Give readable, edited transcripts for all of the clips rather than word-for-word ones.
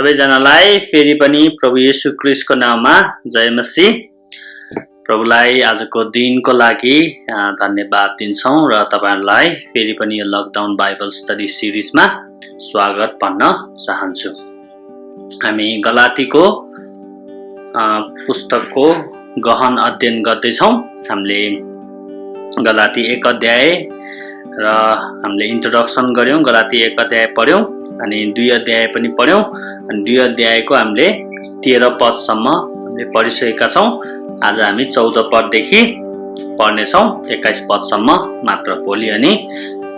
सबैजनालाई फेरि पनि प्रभु येशू ख्रीष्टको नाममा जय मसीह। प्रभुलाई आजको दिनको लागि धन्यवाद दिन्छौं र तपाईहरुलाई फेरि पनि यो लकडाउन बाइबल स्टडी सिरिजमा स्वागत भन्न चाहन्छु। हामी गलातीको पुस्तकको गहन अध्ययन गर्दै छौं। हामीले गलाती 1 अध्याय र हामीले इन्ट्रोडक्सन गर्यौं, गलाती 1 अध्याय पढ्यौं अनि 2 अध्याय पनि पढ्यौं अनि 2 अध्यायको हामीले 13 पदसम्म हामीले पढिसकेका छौं। आज हामी 14 पददेखि पढ्ने छौं, 21 पदसम्म मात्र भोलि अनि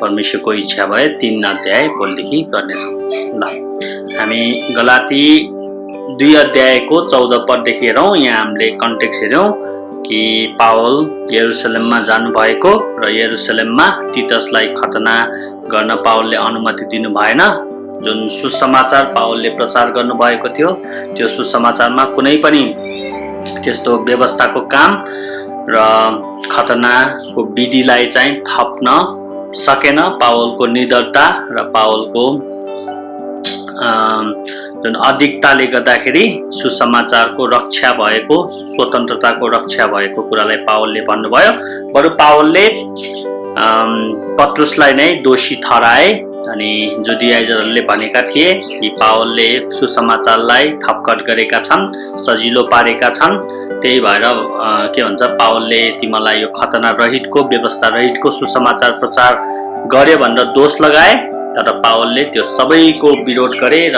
परमेश्वरको इच्छा भए 3 अध्याय भोलिदेखि गर्ने छौं। ल हामी गलाती 2 अध्यायको 14 पददेखि हेरौं। यहाँ हामीले कन्टेक्स्ट हेर्यौं कि पावल यरुशलेममा जानु भएको र यरुशलेममा तीतसलाई खतना गर्न पावलले अनुमति दिनु भएन। जुन सुसमाचार पावलले प्रचार गर्नु भएको थियो त्यो सुसमाचारमा कुनै पनि त्यस्तो व्यवस्थाको काम र खतनाको विधिलाई चाहिँ थप्न सकेन। पावलको निडरता र पावलको जुन अधिकताले गर्दाखेरि सुसमाचारको रक्षा भएको, स्वतन्त्रताको रक्षा भएको कुरालाई पावलले भन्नुभयो। बरु पावलले पत्रुसलाई नै दोषी ठहराए अनि जुडियाइजरहरूले भनेका थिए कि पावलले सुसमाचारलाई थपकट गरेका छन्, सजिलो पारेका छन्। त्यही भएर के भन्छ, पावलले तिमीलाई यो खतना रहितको, व्यवस्था रहितको सुसमाचार प्रचार गर्यो भनेर दोष लगाए। तर पावलले त्यो सबैको विरोध गरे र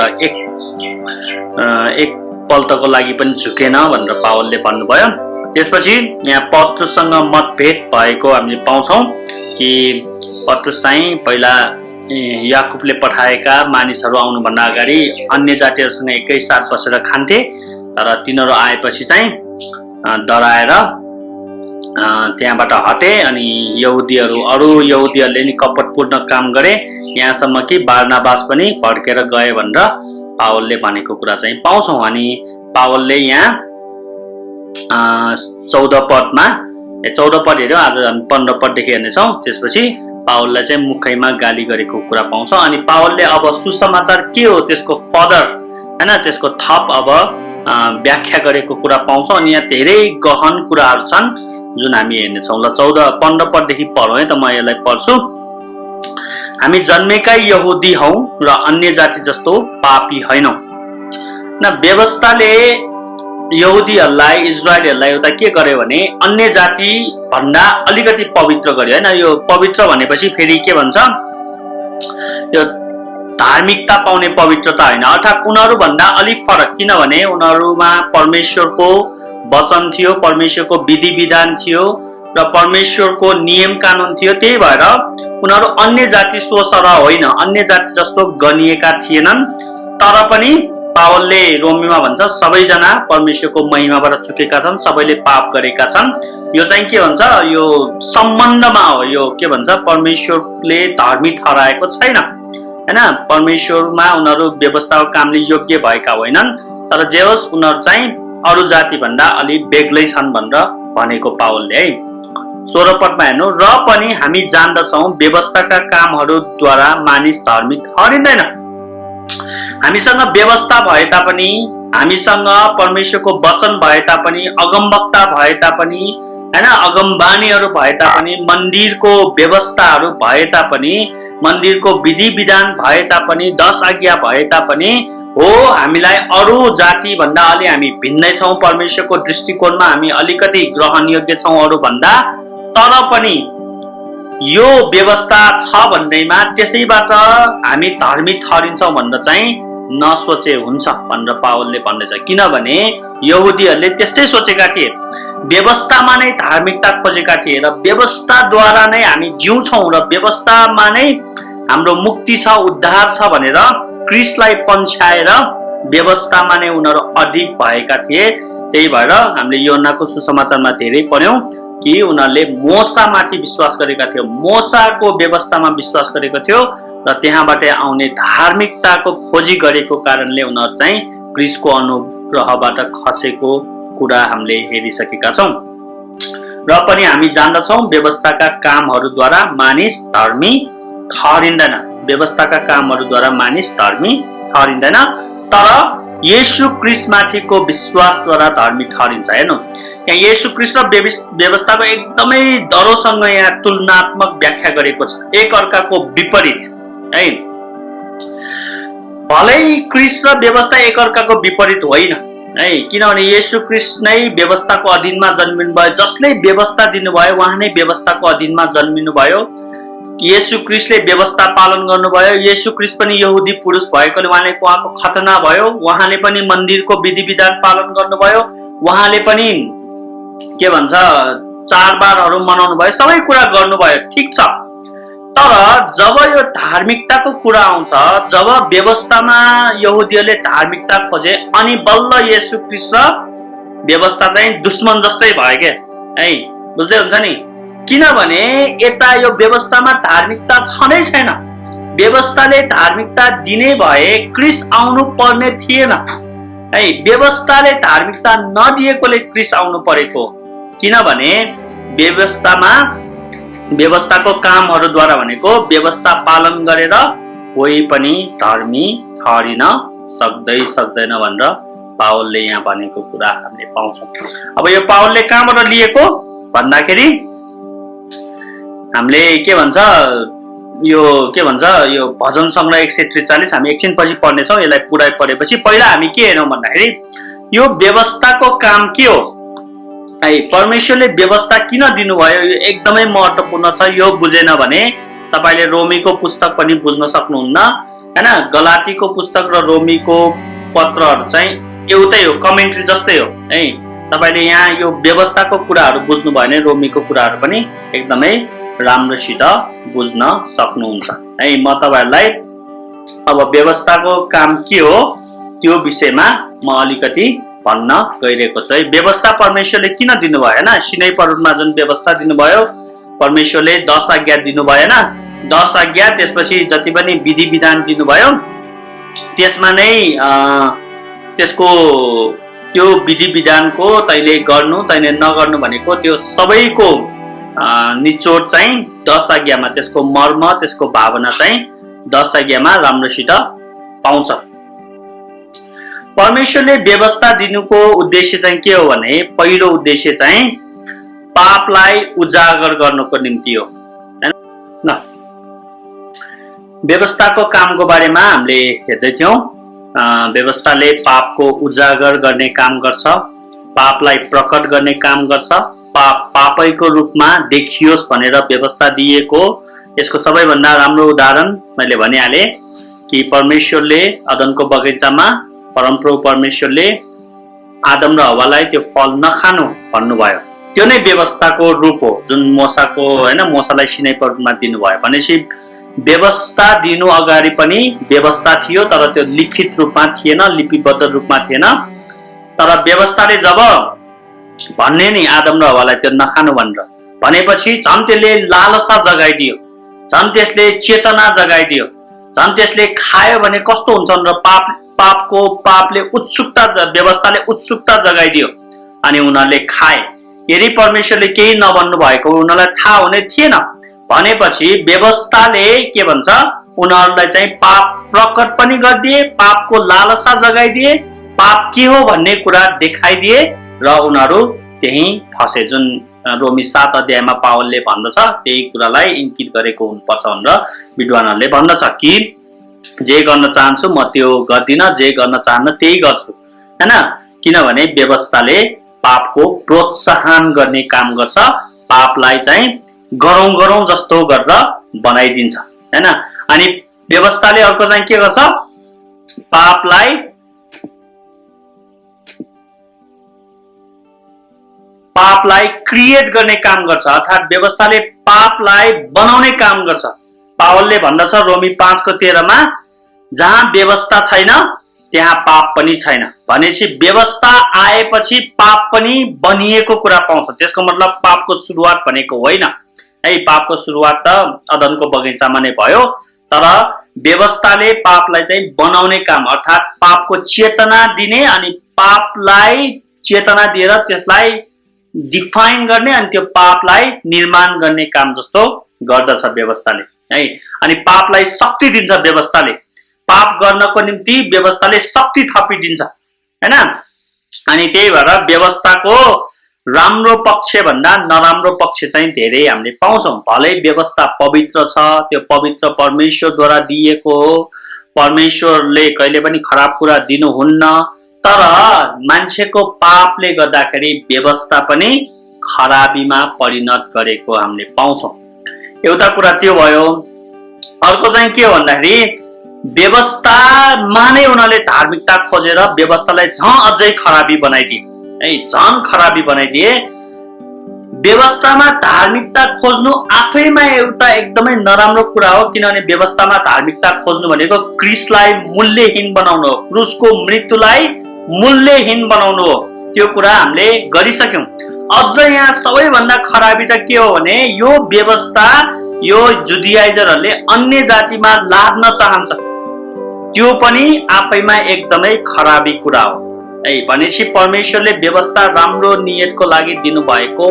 एक पल्टको लागि पनि झुकेन भनेर पावलले भन्नुभयो। त्यसपछि यहाँ पत्रुससँग मतभेद भएको हामीले पाउँछौं कि पत्रुस चाहिँ पहिला याकुबले पठाएका मानिसहरू आउनुभन्दा अगाडि अन्य जातिहरूसँग एकैसाथ बसेर खान्थे। तर तिनीहरू आएपछि चाहिँ डराएर त्यहाँबाट हटे अनि अरू यहुदीहरूले नि कपटपूर्ण काम गरे। यहाँसम्म कि बारनाबास पनि भड्केर गए भनेर पावलले भनेको कुरा चाहिँ पाउँछौं। अनि पावलले यहाँ 14 पदमा 14 पद हेर्यौं, आज हामी 15 पददेखि हेर्नेछौँ। त्यसपछि पावललाई चाहिँ मुखैमा गाली गरेको कुरा पाउँछौं। अनि पावलले अब सुसमाचार के हो त्यसको फर्दर हैन, त्यसको थप अब व्याख्या गरेको कुरा पाउँछौं। अनि यहाँ धेरै गहन कुराहरू छन् जुन हामी हेर्नेछौँ। ल 15 पददेखि पढौँ है त, म यसलाई पढ्छु। हामी जन्मेकै यहुदी हौं र अन्य जाति जस्तो पापी हैनौं। न व्यवस्थाले यहुदीहरूलाई, इजरायलीहरूलाई एउटा के गर्यो भने अन्य जाति भन्दा अलिकति पवित्र गर्यो हैन। यो पवित्र भनेपछि फेरि के भन्छ, यो धार्मिकता पाउने पवित्रता हैन, अर्थात् उनीहरू भन्दा अलिक फरक। किनभने उनीहरूमा परमेश्वरको वचन थियो, परमेश्वरको विधि विधान थियो र परमेश्वरको नियम कानुन थियो। त्यही भएर उनीहरू अन्य जाति सोसर होइन, अन्य जाति जस्तो गनिएका थिएनन्। तर पनि पावलले रोमीमा भन्छ सबैजना परमेश्वरको महिमाबाट चुकेका छन्, सबैले पाप गरेका छन्। यो चाहिँ के भन्छ, यो सम्बन्धमा हो। यो के भन्छ, परमेश्वरले धार्मिक ठहराएको छैन हैन। परमेश्वरमा उनीहरू व्यवस्थाको कामले योग्य भएका होइनन्। तर जे होस् उनीहरू चाहिँ अरू जाति भन्दा अलि बेग्लै छन् भनेर भनेको पावलले है। 16 पदमा हेर्नु, र पनि हामी जान्दछौं व्यवस्थाका कामहरूद्वारा मानिस धार्मिक ठहरिँदैन। हामीसँग व्यवस्था भए तापनि, हामीसँग परमेश्वरको वचन भए तापनि, अगमवक्ता भए तापनि हैन, अगमबानीहरू भए तापनि, मन्दिरको व्यवस्थाहरू भए तापनि, मन्दिरको विधि विधान भए तापनि, 10 आज्ञा भए तापनि हो, हामीलाई अरू जाति भन्दा अलि हामी भिन्नै छौं। परमेश्वरको दृष्टिकोणमा हामी अलिकति ग्रहणयोग्य छौं अरू भन्दा। तर पनि यो व्यवस्था छ भन्दैमा त्यसैबाट हामी धार्मिक ठहरिन्छौं भनेर चाहिँ नसोचे हुन्छ भनेर पावलले भन्दैछ। किनभने यहुदीहरूले त्यस्तै सोचेका थिए, व्यवस्थामा नै धार्मिकता खोजेका थिए र व्यवस्थाद्वारा नै हामी जिउँछौं र व्यवस्थामा नै हाम्रो मुक्ति छ, उद्धार छ भनेर क्रिस्टलाई पन्छाएर व्यवस्थामा नै उनीहरू अधिक भएका थिए। त्यही भएर हामीले योनाको सुसमाचारमा धेरै पढ्यौं कि उनीहरूले मोसामाथि विश्वास गरेका थियो, मोसाको व्यवस्थामा विश्वास गरेको थियो र त्यहाँबाट आउने धार्मिकताको खोजी गरेको कारणले उनीहरू चाहिँ क्रिस्टको अनुग्रहबाट खसेको कुरा हामीले हेरिसकेका छौं। र पनि हामी जान्दछौं व्यवस्थाका कामहरूद्वारा मानिस धर्मी ठहरिँदैन। व्यवस्थाका कामहरूद्वारा मानिस धर्मी ठहरिँदैन। तर येशू ख्रीष्टमाथिको विश्वासद्वारा धार्मिक ठहरिन्छ। हेर्नु, यहाँ येशू ख्रीष्ट र व्यवस्थाको एकदमै दरोसँग यहाँ तुलनात्मक व्याख्या गरेको छ, एक अर्काको विपरीत है। भलै ख्रीष्ट र व्यवस्था एक अर्काको विपरीत होइन है, किनभने येशू ख्रीष्ट नै व्यवस्थाको अधीनमा जन्मिनु भयो। जसले व्यवस्था दिनुभयो उहाँ नै व्यवस्थाको अधीनमा जन्मिनु भयो। येशू ख्रीष्टले व्यवस्था पालन गर्नुभयो। येशू ख्रीष्ट पनि यहुदी पुरुष भएकोले उहाँको खतना भयो। उहाँले पनि मन्दिरको विधि विधान पालन गर्नुभयो। उहाँले पनि के भन्छ चाडबाडहरू मनाउनु भयो, सबै कुरा गर्नुभयो, ठिक छ। तर जब यो धार्मिकताको कुरा आउँछ, जब व्यवस्थामा यहुदीहरूले धार्मिकता खोजे, अनि बल्ल येशू ख्रीष्ट र व्यवस्था चाहिँ दुश्मन जस्तै भयो के है, बुझ्दै हुन्छ नि। किनभने यता यो व्यवस्थामा धार्मिकता छँदै छैन। व्यवस्थाले धार्मिकता दिने भए ख्रीष्ट आउनु पर्ने थिएन है। व्यवस्थाले धार्मिकता नदिएकोले ख्रीष्ट आउनु परेको, किनभने व्यवस्थाको कामहरूद्वारा भनेको व्यवस्था पालन गरेर कोही पनि धर्मी ठहरिन सक्दैन भनेर पावलले यहाँ भनेको कुरा हामीले पाउँछौँ। अब यो पावलले कहाँबाट लिएको भन्दाखेरि हामीले यो भजन सङ्ग्रह 143 हामी एकछिनपछि पढ्नेछौँ। यसलाई पुरै पढेपछि पहिला हामी के हेर्छौँ भन्दाखेरि यो व्यवस्थाको काम के हो है, परमेश्वरले व्यवस्था किन दिनुभयो, यो एकदमै महत्त्वपूर्ण छ। यो बुझेन भने तपाईले रोमीको पुस्तक पनि बुझ्न सक्नुहुन्न हैन। गलातीको पुस्तक र रोमीको पत्रहरू चाहिँ एउटै हो, कमेन्ट्री जस्तै हो है। तपाईले यहाँ यो व्यवस्थाको कुराहरू बुझ्नु भयो भने रोमीको कुराहरू पनि एकदमै राम्रोसित बुझ्न सक्नुहुन्छ है। म तपाईहरुलाई अब व्यवस्थाको काम के हो त्यो विषयमा म अलिकति भन्न गइरहेको छु है। व्यवस्था परमेश्वरले किन दिनुभयो हैन, सिनै पर्वतमा जुन व्यवस्था दिनुभयो, परमेश्वरले 10 आज्ञा दिनुभयो हैन। 10 आज्ञा त्यसपछि जति पनि विधि विधान दिनुभयो, त्यसमा नै त्यसको त्यो विधि विधानको तैले गर्नु तैले नगर्नु भनेको त्यो सबैको निचोड चाहिँ 10 आज्ञामा, त्यसको मर्म त्यसको भावना चाहिँ 10 आज्ञामा राम्रोसित पाउँछ। परमेश्वरले व्यवस्था दिनुको उद्देश्य चाहिँ के हो भने पहिलो उद्देश्य चाहिँ पापलाई उजागर गर्नको निम्ति हो हैन। ल व्यवस्थाको कामको बारेमा हामीले हेर्दै थियौं। व्यवस्थाले पापको उजागर गर्ने काम गर्छ, पापलाई प्रकट गर्ने काम गर्छ। पापैको रूपमा देखियोस् भनेर व्यवस्था दिएको। यसको सबैभन्दा राम्रो उदाहरण मैले भनिहाले कि परमेश्वरले अदनको बगैँचामा परमप्रभु परमेश्वरले आदम र हव्वालाई त्यो फल नखानु भन्नुभयो। त्यो नै व्यवस्थाको रूप हो जुन मोसाको हैन, मोसालाई सिनै पर्वतमा दिनुभयो। भनेपछि व्यवस्था दिनु अगाडि पनि व्यवस्था थियो, तर त्यो लिखित रूपमा थिएन, लिपिबद्ध रूपमा थिएन। तर व्यवस्थाले जब भन्ने नि आदम र हव्वालाई त्यो नखानु भनेर भनेपछि झन् त्यसले लालसा जगाइदियो, झन् त्यसले चेतना जगाइदियो, झन् त्यसले खायो भने कस्तो हुन्छ र पापले उत्सुकता, व्यवस्थाले उत्सुकता जगाइदियो अनि उनीहरूले खाए। यदि परमेश्वरले केही नभन्नु भएको उनीहरूलाई थाहा हुने थिएन भनेपछि व्यवस्थाले के भन्छ उनीहरूलाई चाहिँ पाप प्रकट पनि गरिदिए, पापको लालसा जगाइदिए, पाप के हो भन्ने कुरा देखाइदिए र उनीहरू त्यही फसे। जुन रोमी 7 अध्यायमा पावलले भन्दछ त्यही कुरालाई इङ्कित गरेको हुनुपर्छ भनेर विद्वानहरूले भन्दछ कि जे गर्न चाहन्छु म त्यो गर्दिन, जे गर्न चाहन्न त्यही गर्छु हैन। किनभने व्यवस्थाले पापको प्रोत्साहन गर्ने काम गर्छ, पापलाई चाहिँ गरौँ जस्तो गरेर बनाइदिन्छ हैन। अनि व्यवस्थाले अर्को चाहिँ के गर्छ, पापलाई क्रिएट गर्ने काम गर्छ, अर्थात् व्यवस्थाले पापलाई बनाउने काम गर्छ। पावलले भन्दछ रोमी 5:13मा जहाँ व्यवस्था छैन त्यहाँ पाप पनि छैन। भनेपछि व्यवस्था आएपछि पाप पनि बनिएको कुरा पाउँछ। त्यसको मतलब पापको सुरुवात भनेको होइन है। पापको सुरुवात त अदनको बगैँचामा नै भयो, तर व्यवस्थाले पापलाई चाहिँ बनाउने काम, अर्थात् पापको चेतना दिने अनि पापलाई चेतना दिएर त्यसलाई डिफाइन गर्ने अनि त्यो पापलाई निर्माण गर्ने काम जस्तो गर्दछ व्यवस्थाले है। अनि पापलाई शक्ति दिन्छ व्यवस्थाले। पाप गर्नको निम्ति व्यवस्थाले शक्ति थपिदिन्छ हैन। अनि त्यही भएर व्यवस्थाको राम्रो पक्ष भन्दा नराम्रो पक्ष चाहिँ धेरै हामीले पाउँछौँ। भलै व्यवस्था पवित्र छ, त्यो पवित्र परमेश्वरद्वारा दिएको हो, परमेश्वरले कहिले पनि खराब कुरा दिनुहुन्न, तर मान्छेको पापले गर्दाखेरि व्यवस्था पनि खराबीमा परिणत गरेको हामीले पाउँछौँ। एउटा कुरा त्यो भयो। अर्को चाहिँ के हो भन्दाखेरि व्यवस्थामा नै उनीहरूले धार्मिकता खोजेर व्यवस्थालाई झन् अझै खराबी बनाइदिए है, झन् खराबी बनाइदिए। व्यवस्थामा धार्मिकता खोज्नु आफैमा एउटा एकदमै नराम्रो कुरा हो, किनभने व्यवस्थामा धार्मिकता खोज्नु भनेको क्रिसलाई मूल्यहीन बनाउनु हो, क्रुसको मृत्युलाई मूल्यहीन बनाउनु हो। त्यो कुरा हामीले गरिसक्यौं। अझ यहाँ सबैभन्दा खराबी त के हो भने यो व्यवस्था यो जुडियाइजरहरूले अन्य जातिमा लाद्न चाहन्छ, त्यो पनि आफैमा एकदमै खराबी कुरा हो है। भनेपछि परमेश्वरले व्यवस्था राम्रो नियतको लागि दिनुभएको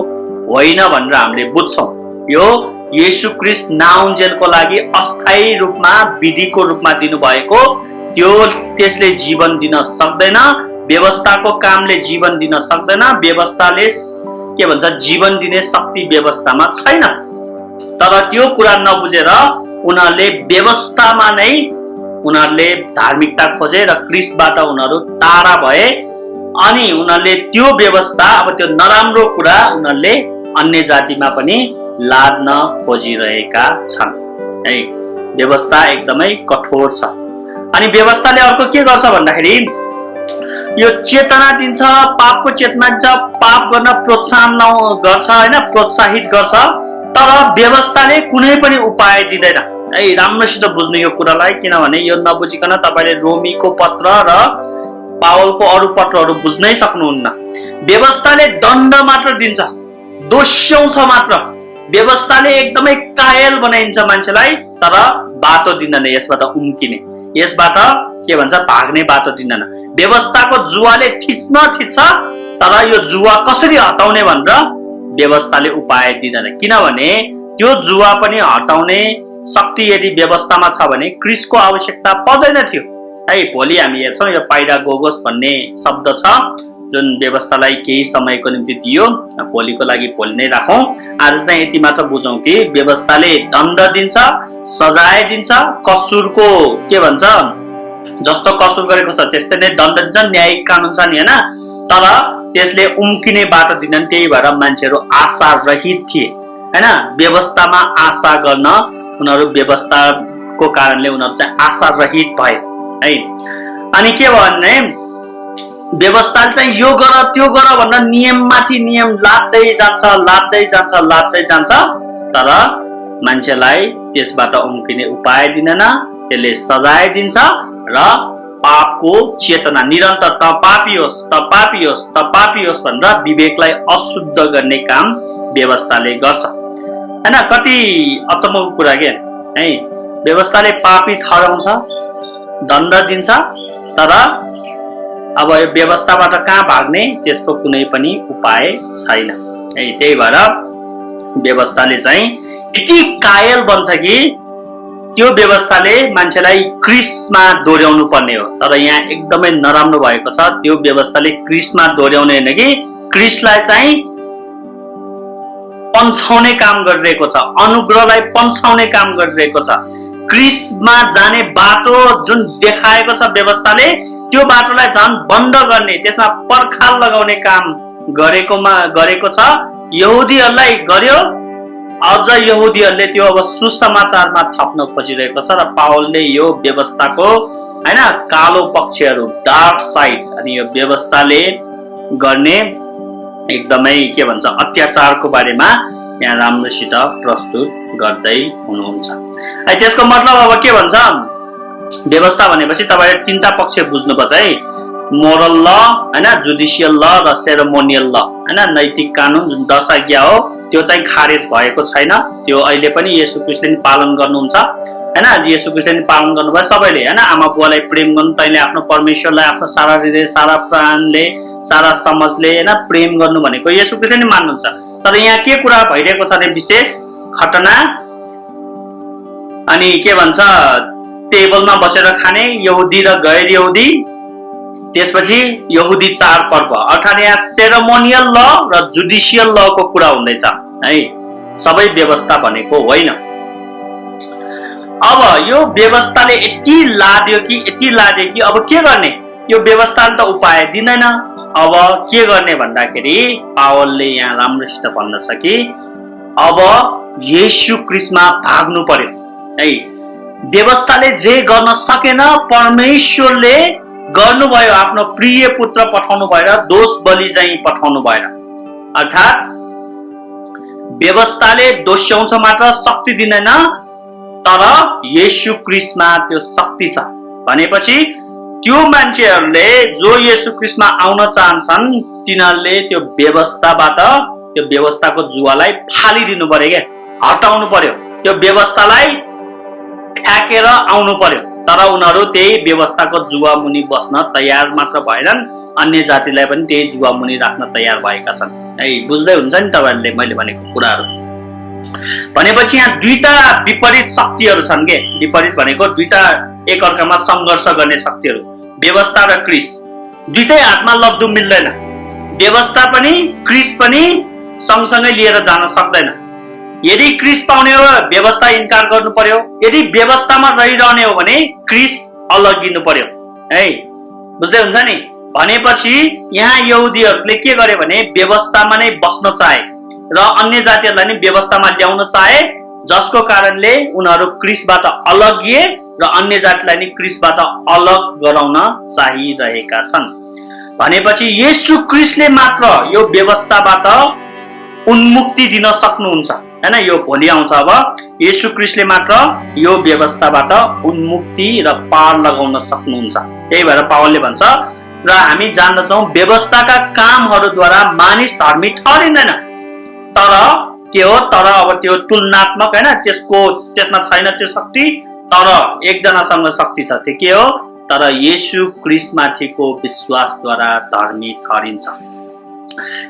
होइन भनेर हामीले बुझ्छौँ। यो येशू ख्रीष्ट नाउन्जेलको लागि अस्थायी रूपमा विधिको रूपमा दिनुभएको, त्यसले जीवन दिन सक्दैन, व्यवस्थाको कामले जीवन दिन सक्दैन। व्यवस्थाले के भन्छ जीवन दिने शक्ति व्यवस्थामा छैन। तर त्यो कुरा नबुझेर उनीहरूले व्यवस्थामा नै उनीहरूले धार्मिकता खोजे र क्रिसबाट उनीहरू टाढा भए। अनि उनीहरूले त्यो व्यवस्था अब त्यो नराम्रो कुरा उनीहरूले अन्य जातिमा पनि लाद्न खोजिरहेका छन् है। व्यवस्था एकदमै कठोर छ। अनि व्यवस्थाले अर्को के गर्छ भन्दाखेरि यो चेतना दिन्छ, पापको चेतना दिन्छ, पाप गर्न प्रोत्साहन गर्छ हैन, प्रोत्साहित गर्छ। तर व्यवस्थाले कुनै पनि उपाय दिँदैन है। राम्रोसित बुझ्नु यो कुरालाई, किनभने यो नबुझिकन तपाईले रोमीको पत्र र पावलको अरू पत्रहरू बुझ्नै सक्नुहुन्न। व्यवस्थाले दण्ड मात्र दिन्छ, दोष्याउँछ मात्र। व्यवस्थाले एकदमै कायल बनाइन्छ मान्छेलाई, तर बाटो दिँदैन यसबाट उम्किने, यसबाट के भन्छ भाग्ने बाटो दिँदैन। व्यवस्थाको जुवाले थिच्न थिच्छ, तर यो जुवा कसरी हटाउने भनेर व्यवस्थाले उपाय दिँदैन। किनभने त्यो जुवा पनि हटाउने शक्ति यदि व्यवस्थामा छ भने क्रिसको आवश्यकता पर्दैन थियो है। भोलि हामी हेर्छौँ यो पाइडागोगोस भन्ने शब्द छ जुन व्यवस्थालाई केही समयको निम्ति दियो, भोलिको लागि भोलि नै राखौँ। आज चाहिँ यति मात्र बुझौँ कि व्यवस्थाले दण्ड दिन्छ, सजाय दिन्छ, कसुरको के भन्छ जस्तो कसुर गरेको छ त्यस्तै नै दण्ड दिन्छ, न्यायिक कानुन छ नि हैन। तर त्यसले उम्किने बाटो दिँदैन। त्यही भएर मान्छेहरू आशा रहित थिए हैन। व्यवस्थामा आशा गर्न उनीहरू व्यवस्थाको कारणले उनीहरू चाहिँ आशा रहित भए है। अनि के भयो भने व्यवस्थाले चाहिँ यो गर त्यो गर भनेर नियममाथि नियम लाद्दै जान्छ, लाद्दै जान्छ, लाद्दै जान्छ। तर मान्छेलाई त्यसबाट उम्किने उपाय दिँदैन, त्यसले सजाय दिन्छ र पापको चेतना निरन्तर त पापी होस्, त पापी होस्, त पापी होस् भनेर विवेकलाई अशुद्ध गर्ने काम व्यवस्थाले गर्छ हैन। कति अचम्मको कुरा के है। व्यवस्थाले पापी ठहराउँछ, दण्ड दिन्छ, तर अब यो व्यवस्थाबाट कहाँ भाग्ने त्यसको कुनै पनि उपाय छैन है। त्यही भएर व्यवस्थाले चाहिँ यति कायल बन्छ कि त्यो व्यवस्थाले मान्छेलाई क्रिसमा दोहोर्याउनु पर्ने हो। तर यहाँ एकदमै नराम्रो भएको छ, त्यो व्यवस्थाले क्रिसमा दोहोर्याउने होइन कि क्रिसलाई चाहिँ पन्छाउने काम गरिरहेको छ, अनुग्रहलाई पन्छाउने काम गरिरहेको छ। क्रिसमा जाने बाटो जुन देखाएको छ व्यवस्थाले, त्यो बाटोलाई झन् बन्द गर्ने, त्यसमा पर्खाल लगाउने काम गरेको छ। यहुदीहरूलाई गर्यो, अझ यहुदीहरूले त्यो अब सुसमाचारमा थप्न खोजिरहेको छ। र पावलले यो व्यवस्थाको हैन कालो पक्षहरू, डार्क साइड, अनि यो व्यवस्थाले गर्ने एकदमै के भन्छ अत्याचारको बारेमा यहाँ राम्रोसित प्रस्तुत गर्दै हुनुहुन्छ है। त्यसको मतलब अब के भन्छ व्यवस्था भनेपछि तपाईले तीनटा पक्ष बुझ्नुपर्छ है। मोरल ल हैन, जुडिशियल ल र सेरेमोनियल ल हैन। नैतिक कानुन जुन 10 आज्ञा हो त्यो चाहिँ खारेज भएको छैन, त्यो अहिले पनि येशू ख्रीष्टले नि पालन गर्नुहुन्छ हैन। येशू ख्रीष्टले नि पालन गर्नुभयो सबैले हैन। आमा बुवालाई प्रेम गर्नु, तैले आफ्नो परमेश्वरलाई आफ्नो सारा हृदय, सारा प्राणले, सारा समझले हैन प्रेम गर्नु भनेको येशू ख्रीष्टले नि मान्नुहुन्छ। तर यहाँ के कुरा भइरहेको छ भने विशेष घटना, अनि के भन्छ टेबलमा बसेर खाने यहुदी र गैर यहुदी, त्यसपछि यहुदी चाडपर्व, अर्थात् यहाँ सेरेमोनियल ल र जुडिसियल लको कुरा हुँदैछ है, सबै व्यवस्था भनेको होइन। अब यो व्यवस्थाले यति लाद्यो कि अब के गर्ने, यो व्यवस्थाले त उपाय दिँदैन। अब के गर्ने भन्दाखेरि पावलले यहाँ राम्रोसित भन्दछ कि अब येशू क्रिस्टमा भाग्नु पर्यो है। व्यवस्थाले जे गर्न सकेन परमेश्वरले गर्नुभयो, आफ्नो प्रिय पुत्र पठाउनु भएर दोष बलि चाहिँ पठाउनु भएर। अर्थात् व्यवस्थाले दोष्याउँछ मात्र, शक्ति दिँदैन, तर येशू क्रिस्टमा त्यो शक्ति छ भनेपछि त्यो मान्छेहरूले जो येशू क्रिस्टमा आउन चाहन्छन् तिनीहरूले त्यो व्यवस्थाबाट, त्यो व्यवस्थाको जुवालाई फालिदिनु पर्यो क्या, हटाउनु पर्यो, त्यो व्यवस्थालाई फ्याँकेर आउनु पर्यो। तर उनीहरू त्यही व्यवस्थाको जुवा मुनि बस्न तयार मात्र भएनन्, अन्य जातिलाई पनि त्यही जुवा मुनि राख्न तयार भएका छन् है। बुझ्दै हुन्छ नि तपाईहरुले मैले भनेको कुराहरू। भनेपछि यहाँ दुईटा विपरीत शक्तिहरू छन् के, विपरीत भनेको दुईटा एकअर्कामा संघर्ष गर्ने शक्तिहरू, व्यवस्था र क्रिस। दुईटै हातमा लड्नु मिल्दैन, व्यवस्था पनि क्रिस पनि सँगसँगै लिएर जान सक्दैन। यदि क्रिस पाउने हो व्यवस्था इन्कार गर्नु पर्यो, यदि व्यवस्थामा रहिरहने हो भने क्रिस अलगिनु पर्यो है। बुझ्दै हुन्छ नि। भनेपछि यहाँ यहुदीहरूले के गरे भने व्यवस्थामा नै बस्न चाहे र अन्य जातिहरूलाई नै व्यवस्थामा ल्याउन चाहे, जसको कारणले उनीहरू क्रिसबाट अलगिए र अन्य जातिलाई नै क्रिसबाट अलग गराउन चाहिरहेका छन्। भनेपछि येशू क्रिस्टले मात्र यो व्यवस्थाबाट उन्मुक्ति दिन सक्नुहुन्छ हैन। यो भोलि आउँछ। अब येशू क्रिस्टले मात्र यो व्यवस्थाबाट उन्मुक्ति र पार लगाउन सक्नुहुन्छ। त्यही भएर पावलले भन्छ र हामी जान्दछौँ व्यवस्थाका कामहरूद्वारा मानिस धर्मी ठहरिँदैन। तर के हो, तर अब त्यो तुलनात्मक हैन, त्यसमा छैन त्यो शक्ति, तर एकजनासँग शक्ति छ। त्यो के हो, तर येशू क्रिस्टमाथिको विश्वासद्वारा धर्मी ठहरिन्छ।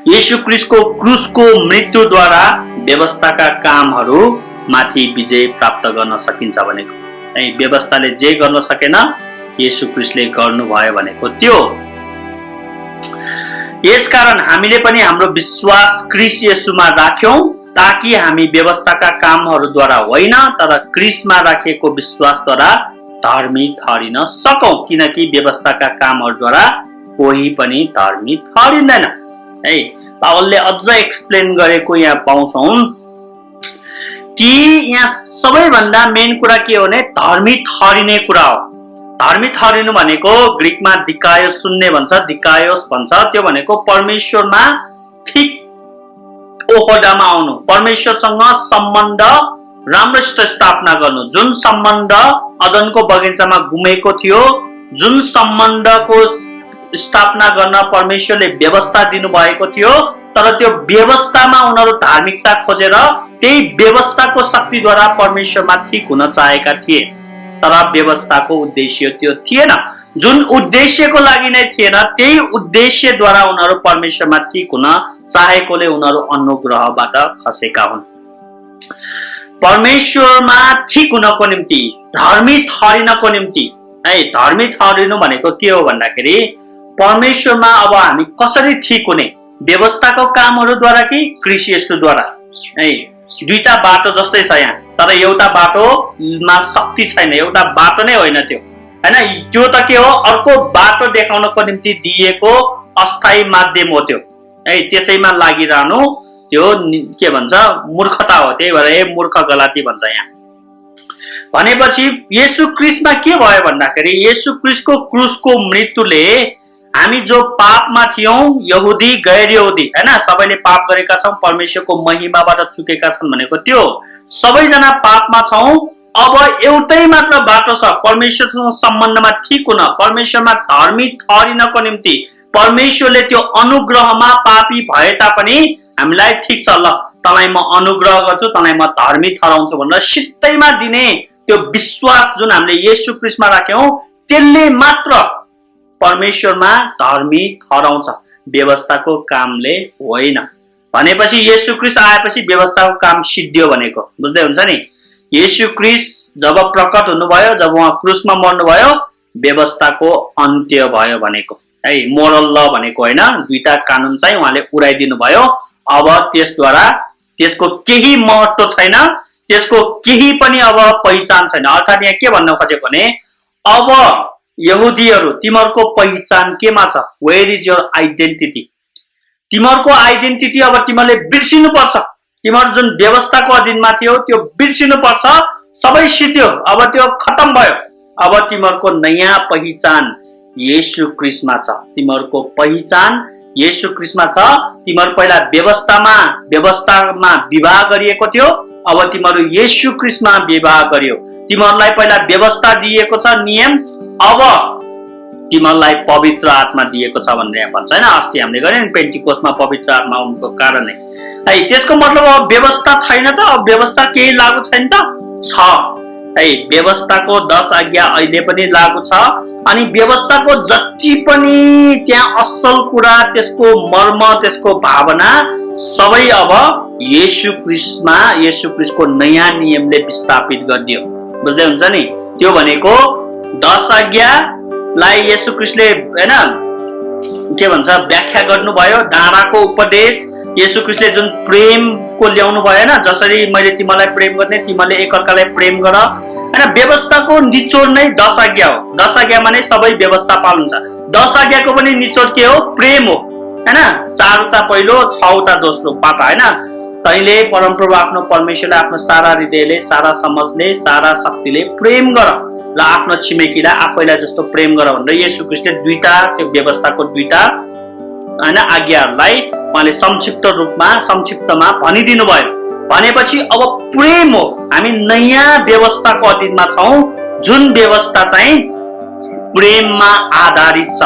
येशू क्रिस्टको क्रुसको मृत्युद्वारा व्यवस्थाका कामहरू माथि विजय प्राप्त गर्न सकिन्छ भनेको है। व्यवस्थाले जे गर्न सकेन येशू क्रिस्टले गर्नुभयो भनेको त्यो। यसकारण हामीले पनि हाम्रो विश्वास क्रिस्ट येशूमा राख्यौं, ताकि हामी व्यवस्थाका कामहरूद्वारा होइन तर क्रिस्टमा राखेको विश्वासद्वारा धर्मी ठहरिन सकौं। किनकि व्यवस्थाका कामहरूद्वारा कोही पनि धर्मी ठहरिँदैन है। पावलले अझ एक्सप्लेन गरेको यहाँ पाउँछौं कि यहाँ सबैभन्दा मेन कुरा के हो भने धर्मी ठहरिने कुरा हो। धर्मी ठहरिनु भनेको ग्रीकमा दिकायोस सुन्ने भन्छ, दिकायोस भन्छ। त्यो भनेको परमेश्वरमा ठिक ओहदामा आउनु, परमेश्वरसँग सम्बन्ध राम्रोसित स्थापना गर्नु। जुन सम्बन्ध अदनको बगैँचामा गुमेको थियो, जुन सम्बन्धको स्थापना गर्न परमेश्वरले व्यवस्था दिनुभएको थियो, तर त्यो व्यवस्थामा उनीहरू धार्मिकता खोजेर त्यही व्यवस्थाको शक्तिद्वारा परमेश्वरमा ठिक हुन चाहेका थिए। तर व्यवस्थाको उद्देश्य त्यो थिएन। जुन उद्देश्यको लागि नै थिएन, त्यही उद्देश्यद्वारा उनीहरू परमेश्वरमा ठिक हुन चाहेकोले उनीहरू अनुग्रहबाट खसेका हुन्। परमेश्वरमा ठिक हुनको निम्ति, धर्मी ठहरिनको निम्ति है। धर्मी ठहरिनु भनेको के हो भन्दाखेरि परमेश्वरमा अब हामी कसरी ठिक हुने, व्यवस्थाको कामहरूद्वारा कि क्रिस्ट येशूद्वारा है। दुईटा बाटो जस्तै छ यहाँ, तर एउटा बाटोमा शक्ति छैन, एउटा बाटो नै होइन त्यो हैन। त्यो त के हो, अर्को बाटो देखाउनको निम्ति दिएको अस्थायी माध्यम हो त्यो है। त्यसैमा लागिरहनु त्यो के भन्छ, मूर्खता हो। त्यही भएर ए मूर्ख गलाती भन्छ यहाँ। भनेपछि येशू क्रिस्टमा के भयो भन्दाखेरि येशू क्रिस्टको क्रुसको मृत्युले हामी जो पापमा थियौं, यहुदी गैर यहुदी हैन, सबैले पाप गरेका छौं, परमेश्वरको महिमाबाट चुकेका छन् भनेको त्यो। सबैजना पापमा छौं। अब एउटै मात्र बाटो छ परमेश्वरसँग सम्बन्धमा ठिक हुन, परमेश्वरमा धर्मी ठहरिनको निम्ति। परमेश्वरले त्यो अनुग्रहमा पापी भए तापनि हामीलाई ठिक छ, ल तँलाई म अनुग्रह गर्छु, तँलाई म धर्मी ठहराउँछु भनेर सित्तैमा दिने त्यो विश्वास जुन हामीले येशू क्रिस्टमा राख्यौं, त्यसले मात्र परमेश्वरमा धर्मी ठहराउँछ, व्यवस्थाको कामले होइन। भनेपछि येशू क्रिस्ट आएपछि व्यवस्थाको काम सिद्धियो भनेको। बुझ्दै हुन्छ नि। येशू ख्रीष्ट जब प्रकट हुनुभयो, जब उहाँ क्रुसमा मर्नुभयो, व्यवस्थाको अन्त्य भयो भनेको है। मोरल ल भनेको होइन, दुईटा कानुन चाहिँ उहाँले उडाइदिनु भयो। अब त्यसद्वारा त्यसको केही महत्त्व छैन, त्यसको केही पनि अब पहिचान छैन। अर्थात् यहाँ के भन्न खोजेको भने अब यहुदीहरू तिमीहरूको पहिचान केमा छ? Where is your identity? तिमीहरूको आइडेन्टिटी अब तिमीहरूले बिर्सिनु पर्छ। तिमीहरू जुन व्यवस्थाको अधीनमा थियो त्यो बिर्सिनु पर्छ। सबै सिद्धियो, अब त्यो खत्म भयो। अब तिमीहरूको नयाँ पहिचान येशू ख्रीष्टमा छ। तिमीहरूको पहिचान येशू ख्रीष्टमा छ। तिमीहरू पहिला व्यवस्थामा विवाह गरिएको थियो, अब तिमीहरू येशू ख्रीष्टमा विवाह गर्यो। तिमीहरूलाई पहिला व्यवस्था दिएको छ, नियम, अब तिमीहरूलाई पवित्र आत्मा दिएको छ भनेर यहाँ भन्छ हैन। अस्ति हामीले गरे नि पेन्टिकोस्टमा पवित्र आत्मा आउनुको कारण है। त्यसको मतलब अब व्यवस्था छैन त? अब व्यवस्था केही लागू छैन त? छ है। व्यवस्थाको 10 आज्ञा अहिले पनि लागू छ। अनि व्यवस्थाको जति पनि त्यहाँ असल कुरा, त्यसको मर्म, त्यसको भावना सबै अब येशू ख्रीष्टमा, येशू ख्रीष्टको नयाँ नियमले विस्थापित गरिदियो। बुझ्दै हुन्छ नि? त्यो भनेको 10 आज्ञालाई येशू ख्रीष्टले हैन के भन्छ व्याख्या गर्नुभयो। डाँडाको उपदेश येशू ख्रीष्टले जुन प्रेमको ल्याउनु भयो हैन, जसरी मैले तिमीलाई प्रेम गर्ने तिमीले एकअर्कालाई प्रेम गर हैन। व्यवस्थाको निचोड नै 10 आज्ञा हो। 10 आज्ञा माने सबै व्यवस्था पालन छ। 10 आज्ञाको पनि निचोड के हो? प्रेम हो हैन। 4वटा पहिलो, 6वटा दोस्रो पाटा हैन। तैले परमप्रभु आफ्नो परमेश्वरलाई आफ्नो सारा हृदयले, सारा समझले, सारा शक्तिले प्रेम गर र आफ्नो छिमेकीलाई आफैलाई जस्तो प्रेम गर भनेर येशू ख्रीष्टले दुईटा, त्यो व्यवस्थाको दुईटा हैन आज्ञाहरूलाई उहाँले संक्षिप्तमा भनिदिनु भयो। भनेपछि अब प्रेम हो। हामी नयाँ व्यवस्थाको अधीनमा छौं, जुन व्यवस्था चाहिँ प्रेममा आधारित छ।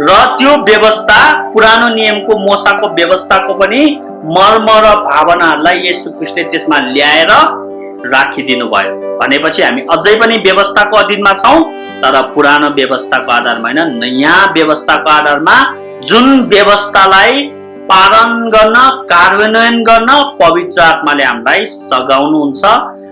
र त्यो व्यवस्था पुरानो नियमको मोसाको व्यवस्थाको पनि मर्म र भावनाहरूलाई येशू ख्रीष्टले त्यसमा ल्याएर राखिदिनु भयो। भनेपछि हामी अझै पनि व्यवस्थाको अधीनमा छौं, तर पुरानो व्यवस्थाको आधारमा होइन, नयाँ व्यवस्थाको आधारमा, जुन व्यवस्थालाई पालन गर्न, कार्यान्वयन गर्न पवित्र आत्माले हामीलाई सघाउनुहुन्छ।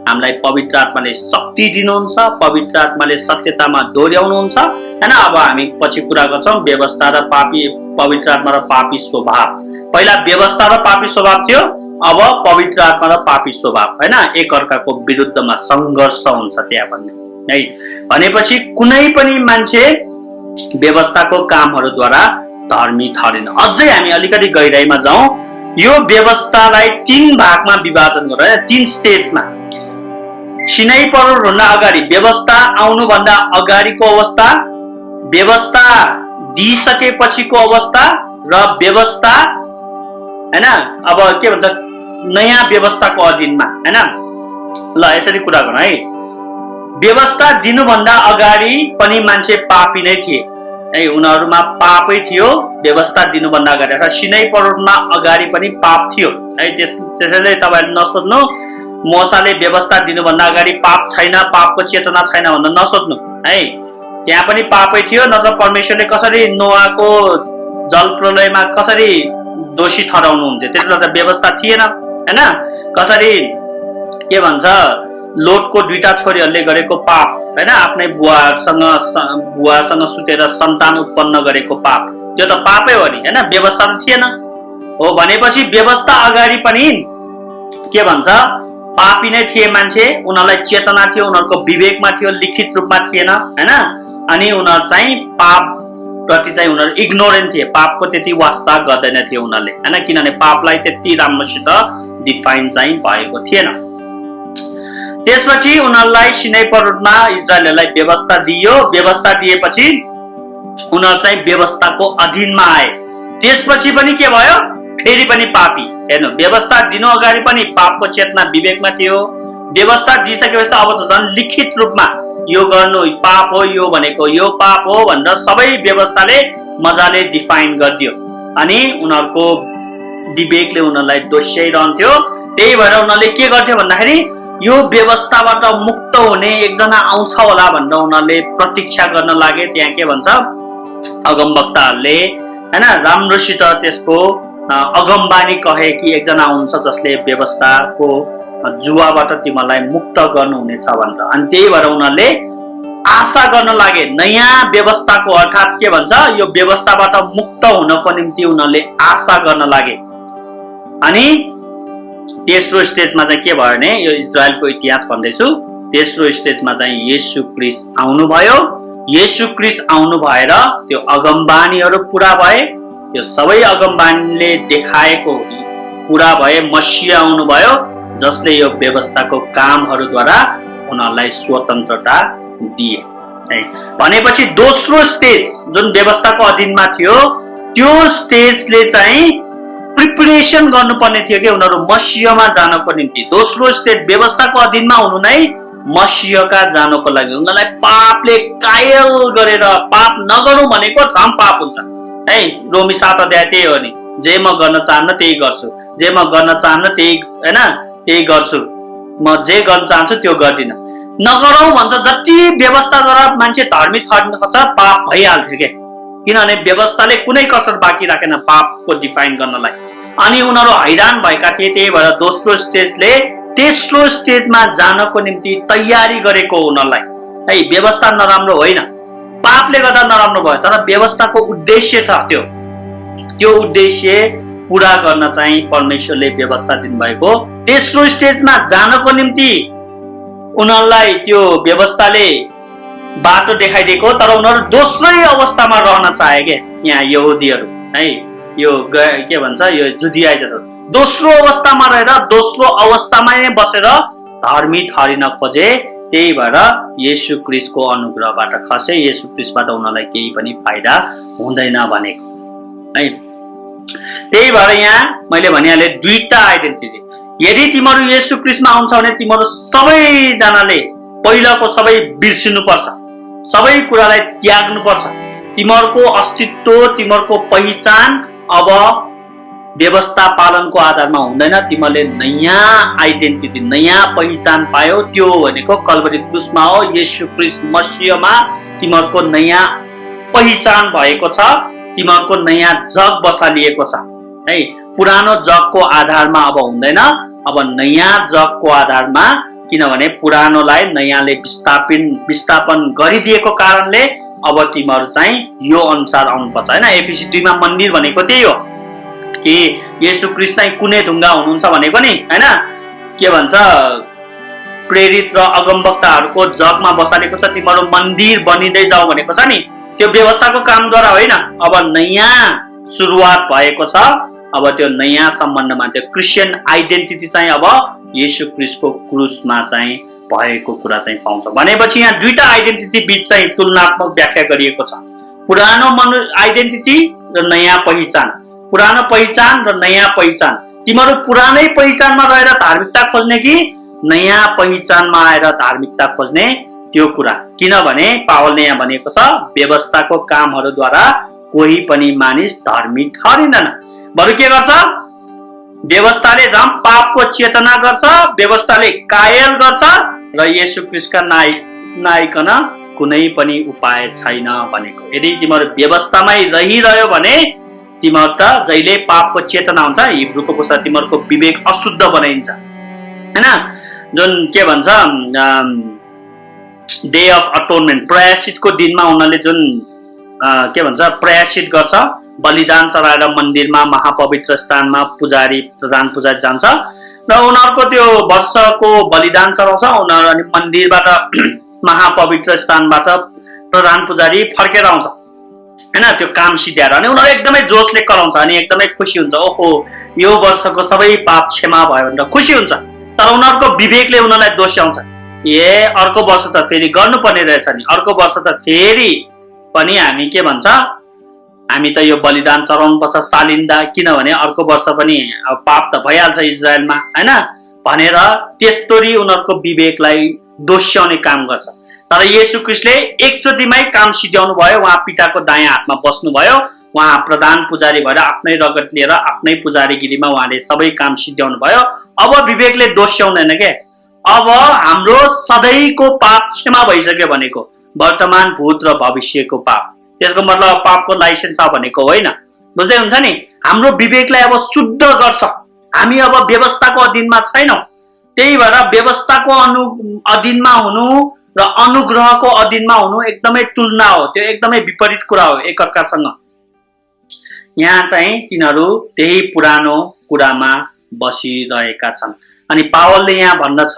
हामीलाई पवित्र आत्माले शक्ति दिनुहुन्छ, पवित्र आत्माले सत्यतामा दोहोर्याउनुहुन्छ हैन। अब हामी पछि कुरा गर्छौं व्यवस्था र पापी, पवित्र आत्मा र पापी स्वभाव। पहिला व्यवस्था र पापी स्वभाव थियो, अब पवित्र आत्मा र पापी स्वभाव हैन। एकअर्काको विरुद्धमा संघर्ष हुन्छ त्यहाँ भन्ने है। भनेपछि कुनै पनि मान्छे व्यवस्थाको कामहरूद्वारा धर्मी ठहरिन। अझै हामी अलिकति गहिराइमा जाउँ। यो व्यवस्थालाई 3 भागमा विभाजन गरेर 3 स्टेजमा, सिनाई पर्वतभन्दा अगाडि, व्यवस्था आउनुभन्दा अगाडिको अवस्था, व्यवस्था दिइसकेपछिको अवस्था र व्यवस्था हैन अब के भन्छ नयाँ व्यवस्थाको अधीनमा हैन। ल यसरी कुरा गरौँ है। व्यवस्था दिनुभन्दा अगाडि पनि मान्छे पापी नै थिए है। उनीहरुमा पापै थियो व्यवस्था दिनुभन्दा अगाडि। र सिनाई पर्वतमा अगाडि पनि पाप थियो है। त्यसैले तपाईहरु नसोच्नु मोसाले व्यवस्था दिनुभन्दा अगाडि पाप छैन, पापको चेतना छैन भनेर नसोच्नु है। त्यहाँ पनि पापै थियो। नत्र परमेश्वरले कसरी नोआको जल प्रलयमा कसरी दोषी ठहराउनु हुन्थ्यो? त्यसले त व्यवस्था थिएन हैन। कसरी के भन्छ लोटको 2टा छोरीहरूले गरेको पाप हैन, आफ्नै बुवासँग सुतेर सन्तान उत्पन्न गरेको पाप, त्यो त पापै हो नि हैन। व्यवस्था त थिएन हो। भनेपछि व्यवस्था अगाडि पनि के भन्छ पापी नै थिए मान्छे। उनीहरूलाई चेतना थियो, उनीहरूको विवेकमा थियो, लिखित रूपमा थिएन हैन। अनि उनीहरू चाहिँ पाप प्रति चाहिँ उनीहरू इग्नोरेन्ट थिए। पापको त्यति वास्ता गर्दैन थिए उनीहरूले हैन, किनभने पापलाई त्यति राम्रोसित डिफाइन चाहिँ भएको थिएन। त्यसपछि उनीहरूलाई सिनाई पर्वतमा इजरायलहरूलाई व्यवस्था दियो। व्यवस्था दिएपछि उनीहरू चाहिँ व्यवस्थाको अधीनमा आए। त्यसपछि पनि के भयो? फेरि पनि पापी। हेर्नु, व्यवस्था दिनु अगाडि पनि पापको चेतना विवेकमा थियो। व्यवस्था दिइसकेपछि त अब त झन् लिखित रूपमा यो गर्नु पाप हो, यो भनेको यो पाप हो भनेर सबै व्यवस्थाले मजाले डिफाइन गरिदियो। अनि उनीहरूको विवेकले उनीहरूलाई दोष्याइरहन्थ्यो। त्यही भएर उनीहरूले के गर्थ्यो भन्दाखेरि यो व्यवस्थाबाट मुक्त हुने एकजना आउँछ होला भनेर उनीहरूले प्रतीक्षा गर्न लागे। त्यहाँ के भन्छ अगमवक्ताहरूले हैन राम्रोसित त्यसको अगमबानी कहे कि एकजना आउँछ जसले व्यवस्थाको जुवाबाट तिमीलाई मुक्त गर्नुहुनेछ भनेर। अनि त्यही भएर उनीहरूले आशा गर्न लागे नयाँ व्यवस्थाको, अर्थात् के भन्छ यो व्यवस्थाबाट मुक्त हुनको निम्ति उनीहरूले आशा गर्न लागे। अनि तेस्रो स्टेजमा चाहिँ के भयो भने यो इजरायलको इतिहास भन्दैछु, तेस्रो स्टेजमा चाहिँ येशू ख्रीष्ट आउनुभयो। येशू ख्रीष्ट आउनु भएर त्यो अगमबानीहरू पूरा भए, त्यो सबै अगमबानीले देखाएको पूरा भए। मसीह आउनुभयो जसले यो व्यवस्थाको कामहरूद्वारा उनीहरूलाई स्वतन्त्रता दिए है। भनेपछि दोस्रो स्टेज जुन व्यवस्थाको अधीनमा थियो त्यो स्टेजले चाहिँ प्रिपरेसन गर्नुपर्ने थियो कि उनीहरू मसीहमा जानको निम्ति। दोस्रो स्टेज व्यवस्थाको अधीनमा हुनु नै मसीहका जानको लागि। उनीहरूलाई पापले कायल गरेर, पाप नगरौँ भनेको झन् पाप हुन्छ है। रोमी 7 अध्याय त्यही हो नि, जे म गर्न चाहन्न त्यही गर्छु, जे म गर्न चाहन्न त्यही हैन त्यही गर्छु, म जे गर्न चाहन्छु त्यो गर्दिन। नगरौँ भन्छ, जति व्यवस्थाद्वारा मान्छे धार्मिक छ पाप भइहाल्थ्यो के, किनभने व्यवस्थाले कुनै कसर बाँकी राखेन पापको डिफाइन गर्नलाई। अनि उनीहरू हैरान भएका थिए। त्यही भएर दोस्रो स्टेजले तेस्रो स्टेजमा जानको निम्ति तयारी गरेको उनीहरूलाई है। व्यवस्था नराम्रो होइन, पापले गर्दा नराम्रो भयो, तर व्यवस्थाको उद्देश्य छ, त्यो उद्देश्य पूरा गर्न चाहिँ परमेश्वरले व्यवस्था दिनुभएको। तेस्रो स्टेजमा जानको निम्ति उनीहरूलाई त्यो व्यवस्थाले बाटो देखाइदिएको, तर उनीहरू दोस्रै अवस्थामा रहन चाहे के। यहाँ यहुदीहरू है, यो के भन्छ यो जुडियाइजरहरू दोस्रो अवस्थामा रहेर दोस्रो अवस्थामा नै बसेर धर्मी ठहरिन खोजे। त्यही भएर येशू ख्रीष्टको अनुग्रहबाट खसे, येशू ख्रीष्टबाट उनीहरूलाई केही पनि फाइदा हुँदैन भनेको है। त्यही भएर यहाँ मैले भनिहालेँ दुईटा आइडेन्टिटी। यदि तिमीहरू येशू ख्रीष्टमा आउँछ भने तिमीहरू सबैजनाले पहिलाको सबै बिर्सिनुपर्छ, सबै कुरालाई त्याग्नुपर्छ। तिमीहरूको अस्तित्व, तिमीहरूको पहिचान अब व्यवस्था पालनको आधारमा हुँदैन। तिमीहरूले नयाँ आइडेन्टिटी, नयाँ पहिचान पायो। त्यो भनेको कल्भरी क्रुसमा हो, येशू ख्रीष्ट मसीहमा तिमीहरूको नयाँ पहिचान भएको छ, तिमीहरूको नयाँ जग बसालिएको छ है। पुरानो जगको आधारमा अब हुँदैन, अब नयाँ जगको आधारमा, किनभने पुरानोलाई नयाँले विस्थापन गरिदिएको कारणले अब तिमीहरू चाहिँ यो अनुसार आउनुपर्छ हैन। एफिसी 2 मा मन्दिर भनेको त्यही हो कि येशू ख्रीष्ट चाहिँ कुनै ढुङ्गा हुनुहुन्छ भनेको नि हैन। के भन्छ प्रेरित र अगमवक्ताहरूको जगमा बसालेको छ, तिमीहरू मन्दिर बनिँदै जाऊ भनेको छ नि। त्यो व्यवस्थाको कामद्वारा होइन, अब नयाँ सुरुवात भएको छ। अब त्यो नयाँ सम्बन्धमा त्यो क्रिस्चियन आइडेन्टिटी चाहिँ अब येशू ख्रीष्टको क्रुसमा चाहिँ भएको कुरा चाहिँ पाउँछ। भनेपछि यहाँ दुईटा आइडेन्टिटी बीच चाहिँ तुलनात्मक व्याख्या गरिएको छ। पुरानो आइडेन्टिटी र नयाँ पहिचान, पुरानो पहिचान र नयाँ पहिचान। तिमीहरू पुरानै पहिचानमा रहेर धार्मिकता खोज्ने कि नयाँ पहिचानमा आएर धार्मिकता खोज्ने, त्यो कुरा। किनभने पावलले यहाँ भनेको छ व्यवस्थाको कामहरूद्वारा कोही पनि मानिस धर्मी ठहरिँदैन। बरु के गर्छ, व्यवस्थाले झन् पापको चेतना गर्छ, व्यवस्थाले कायल गर्छ र येशू ख्रीष्टका नआइकन कुनै पनि उपाय छैन भनेको। यदि तिमीहरू व्यवस्थामै रहिरह्यो भने तिमीहरू त जहिले पापको चेतना हुन्छ, हिब्रूको पुस्तक तिमीहरूको विवेक अशुद्ध बनाइन्छ हैन। जुन के भन्छ डे अफ अटोनमेन्ट, प्रायश्चितको दिनमा उनीहरूले जुन के भन्छ प्रायश्चित गर्छ, बलिदान चढाएर मन्दिरमा महापवित्र स्थानमा पुजारी, प्रधान पुजारी जान्छ र उनीहरूको त्यो वर्षको बलिदान चढाउँछ। उनीहरू अनि मन्दिरबाट महापवित्र स्थानबाट प्रधान पुजारी फर्केर आउँछ हैन, त्यो काम सिद्ध्याएर। अनि उनीहरू एकदमै जोसले कराउँछ अनि एकदमै खुसी हुन्छ, ओहो यो वर्षको सबै पाप क्षमा भयो भनेर खुसी हुन्छ। तर उनीहरूको विवेकले उनीहरूलाई दोष्याउँछ, ए अर्को वर्ष त फेरि गर्नुपर्ने रहेछ नि, अर्को वर्ष त फेरि पनि हामी के भन्छ हामी त यो बलिदान चढाउनुपर्छ सालिन्दा, किनभने अर्को वर्ष पनि पाप त भइहाल्छ इजरायलमा हैन भनेर त्यस्तोरी उनीहरूको विवेकलाई दोष्याउने काम गर्छ। तर येशू ख्रीष्टले एकचोटिमै काम सिद्ध्याउनु भयो, उहाँ पिताको दायाँ हातमा बस्नुभयो, उहाँ प्रधान पुजारी भएर आफ्नै रगत लिएर आफ्नै पुजारीगिरीमा उहाँले सबै काम सिद्ध्याउनु भयो। अब विवेकले दोष्याउँदैन के, अब हाम्रो सधैँको पाप क्षमा भइसक्यो भनेको, वर्तमान भूत र भविष्यको पाप। त्यसको मतलब पापको लाइसेन्स छ भनेको होइन, बुझ्दै हुन्छ नि। हाम्रो विवेकलाई अब शुद्ध गर्छ, हामी अब व्यवस्थाको अधीनमा छैनौँ, त्यही भएर व्यवस्थाको अधीनमा हुनु र अनुग्रहको अधीनमा हुनु एकदमै तुलना हो, त्यो एकदमै विपरीत कुरा हो एकअर्कासँग। यहाँ चाहिँ तिनीहरू त्यही पुरानो कुरामा बसिरहेका छन्। अनि पावलले यहाँ भन्दछ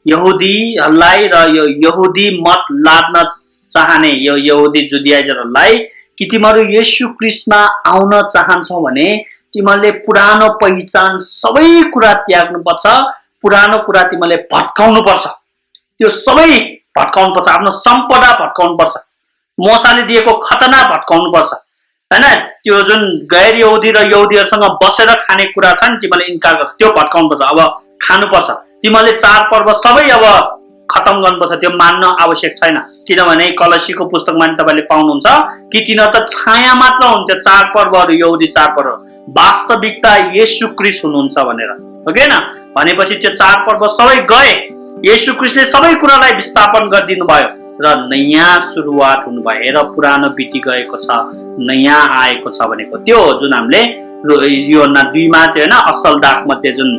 यहुदीहरूलाई र यो यहुदी मत लाद्न चाहने यो यहुदी जुडियाइजरहरूलाई कि तिमीहरू येशू क्रिस्टमा आउन चाहन्छौ भने तिमीहरूले पुरानो पहिचान सबै कुरा त्याग्नुपर्छ, पुरानो कुरा तिमीहरूले भत्काउनुपर्छ, त्यो सबै भत्काउनुपर्छ, आफ्नो सम्पदा भत्काउनुपर्छ, मोसाले दिएको खतना भत्काउनुपर्छ हैन। त्यो जुन गैर यहुदी र यहुदीहरूसँग बसेर खाने कुरा छ नि तिमीले इन्कार गर्छ, त्यो भत्काउनुपर्छ, अब खानुपर्छ। तिमीले चाडपर्व सबै अब खत्म गर्नुपर्छ, त्यो मान्न आवश्यक छैन। किनभने कलसीको पुस्तकमा नि तपाईले पाउनुहुन्छ कि तिनीहरू त छाया मात्र हुन्थ्यो चाडपर्वहरू, यहुदी चाडपर्व, वास्तविकता येशू क्रिस्ट हुनुहुन्छ भनेर, हो कि हैन। भनेपछि त्यो चाडपर्व सबै गए, येशू क्रिस्टले सबै कुरालाई विस्थापन गरिदिनु भयो र नयाँ सुरुवात हुनुभयो। हेर पुरानो बिति गएको छ, नयाँ आएको छ भनेको त्यो हो जुन हामीले योहन्ना 2 मा थियो हैन, असल दाखमध्ये जुन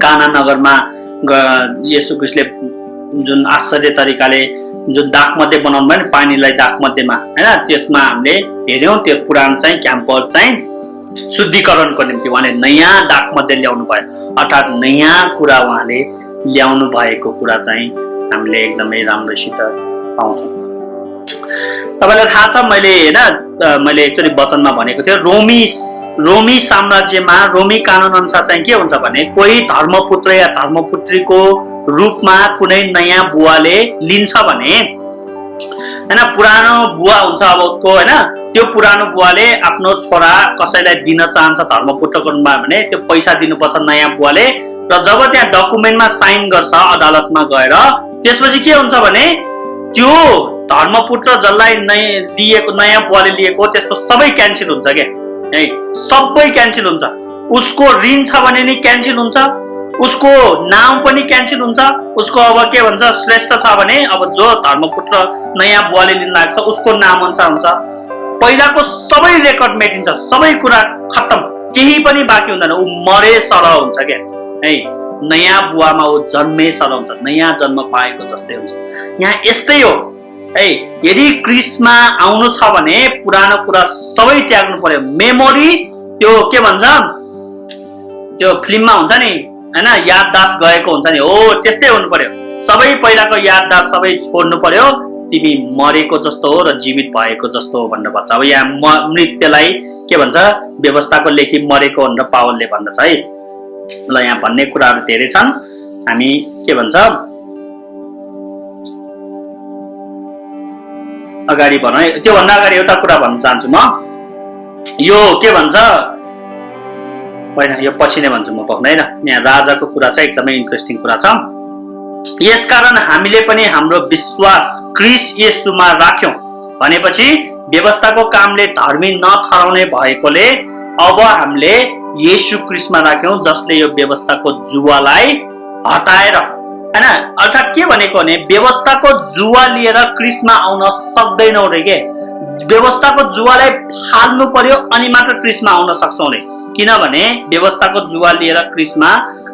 काना नगरमा येशू क्रिस्टले जुन आश्चर्य तरिकाले जुन दाखमध्ये बनाउनु भयो नि, पानीलाई दाखमध्येमा हैन, त्यसमा हामीले हेर्यौं त्यो पुरानो चाहिँ क्याम्पर चाहिँ शुद्धिकरणको निम्ति उहाँले नयाँ दाखमध्ये ल्याउनु भयो, अर्थात् नयाँ कुरा उहाँले ल्याउनु भएको कुरा चाहिँ हामीले एकदमै राम्रोसित पाउँछौँ। तपाईलाई थाहा छ मैले हैन, मैले एकचोटि वचनमा भनेको थियो रोमी साम्राज्यमा रोमी कानुन अनुसार चाहिँ के हुन्छ भने कोही धर्मपुत्र या धर्मपुत्रीको रूपमा कुनै नयाँ बुवाले लिन्छ भने हैन, पुरानो बुवा हुन्छ अब उसको हैन, त्यो पुरानो बुवाले आफ्नो छोरा कसैलाई दिन चाहन्छ धर्मपुत्रको रूपमा भने त्यो पैसा दिनुपर्छ नयाँ बुवाले, र जब त्यहाँ डकुमेन्टमा साइन गर्छ अदालतमा गएर त्यसपछि के हुन्छ भने त्यो धर्मपुत्र जसलाई लिएको नयाँ बुवाले लिएको त्यसको सबै क्यान्सल हुन्छ के है, सबै क्यान्सल हुन्छ। उसको ऋण छ भने नि क्यान्सल हुन्छ, उसको नाम पनि क्यान्सल हुन्छ, उसको अब के भन्छ श्रेष्ठ छ भने अब जो धर्मपुत्र नयाँ बुवाले लिन लाग्छ उसको नाम अनुसार हुन्छ। पहिलाको सबै रेकर्ड मेटिन्छ, सबै कुरा खत्म, केही पनि बाँकी हुँदैन, ऊ मरे सरह हुन्छ के है। नयाँ बुवामा ऊ जन्मे सरह हुन्छ, नयाँ जन्म पाएको जस्तै हुन्छ। यहाँ यस्तै हो है, यदि क्रिस्टमा आउनु छ भने पुरानो कुरा सबै त्याग्नु पर्यो। मेमोरी त्यो के भन्छ त्यो फिल्ममा हुन्छ नि हैन, याददाश्त गएको हुन्छ नि, हो त्यस्तै हुनु पर्यो। सबै पहिलाको याददाश्त सबै छोड्नु पर्यो, तिमी मरेको जस्तो हो र जीवित भएको जस्तो हो भनेर भन्छ। अब यहाँ मृत्युलाई के भन्छ व्यवस्थाको लेखी मरेको भनेर पावलले भन्दछ है। ल यहाँ भन्ने कुराहरू धेरै छन्, हामी के भन्छ अगाडि भनौँ है। त्योभन्दा अगाडि एउटा कुरा भन्न चाहन्छु म, यो के भन्छ होइन यो पछि नै भन्छु म पक्दैन। यहाँ राजाको कुरा चाहिँ एकदमै इन्ट्रेस्टिङ कुरा छ। यसकारण हामीले पनि हाम्रो विश्वास क्रिस्ट येशूमा राख्यौं भनेपछि व्यवस्थाको कामले धर्मी नठहराउने भएकोले अब हामीले येशू क्रिस्टमा राख्यौं जसले यो व्यवस्थाको जुवालाई हटाएर हैन, अर्थात् के भनेको भने व्यवस्थाको जुवा लिएर क्रिस्टमा आउन सक्दैनौ रे के। व्यवस्थाको जुवालाई फाल्नु पर्यो अनि मात्र क्रिस्टमा आउन सक्छौ रे, किनभने व्यवस्थाको जुवा लिएर क्रिस्टमा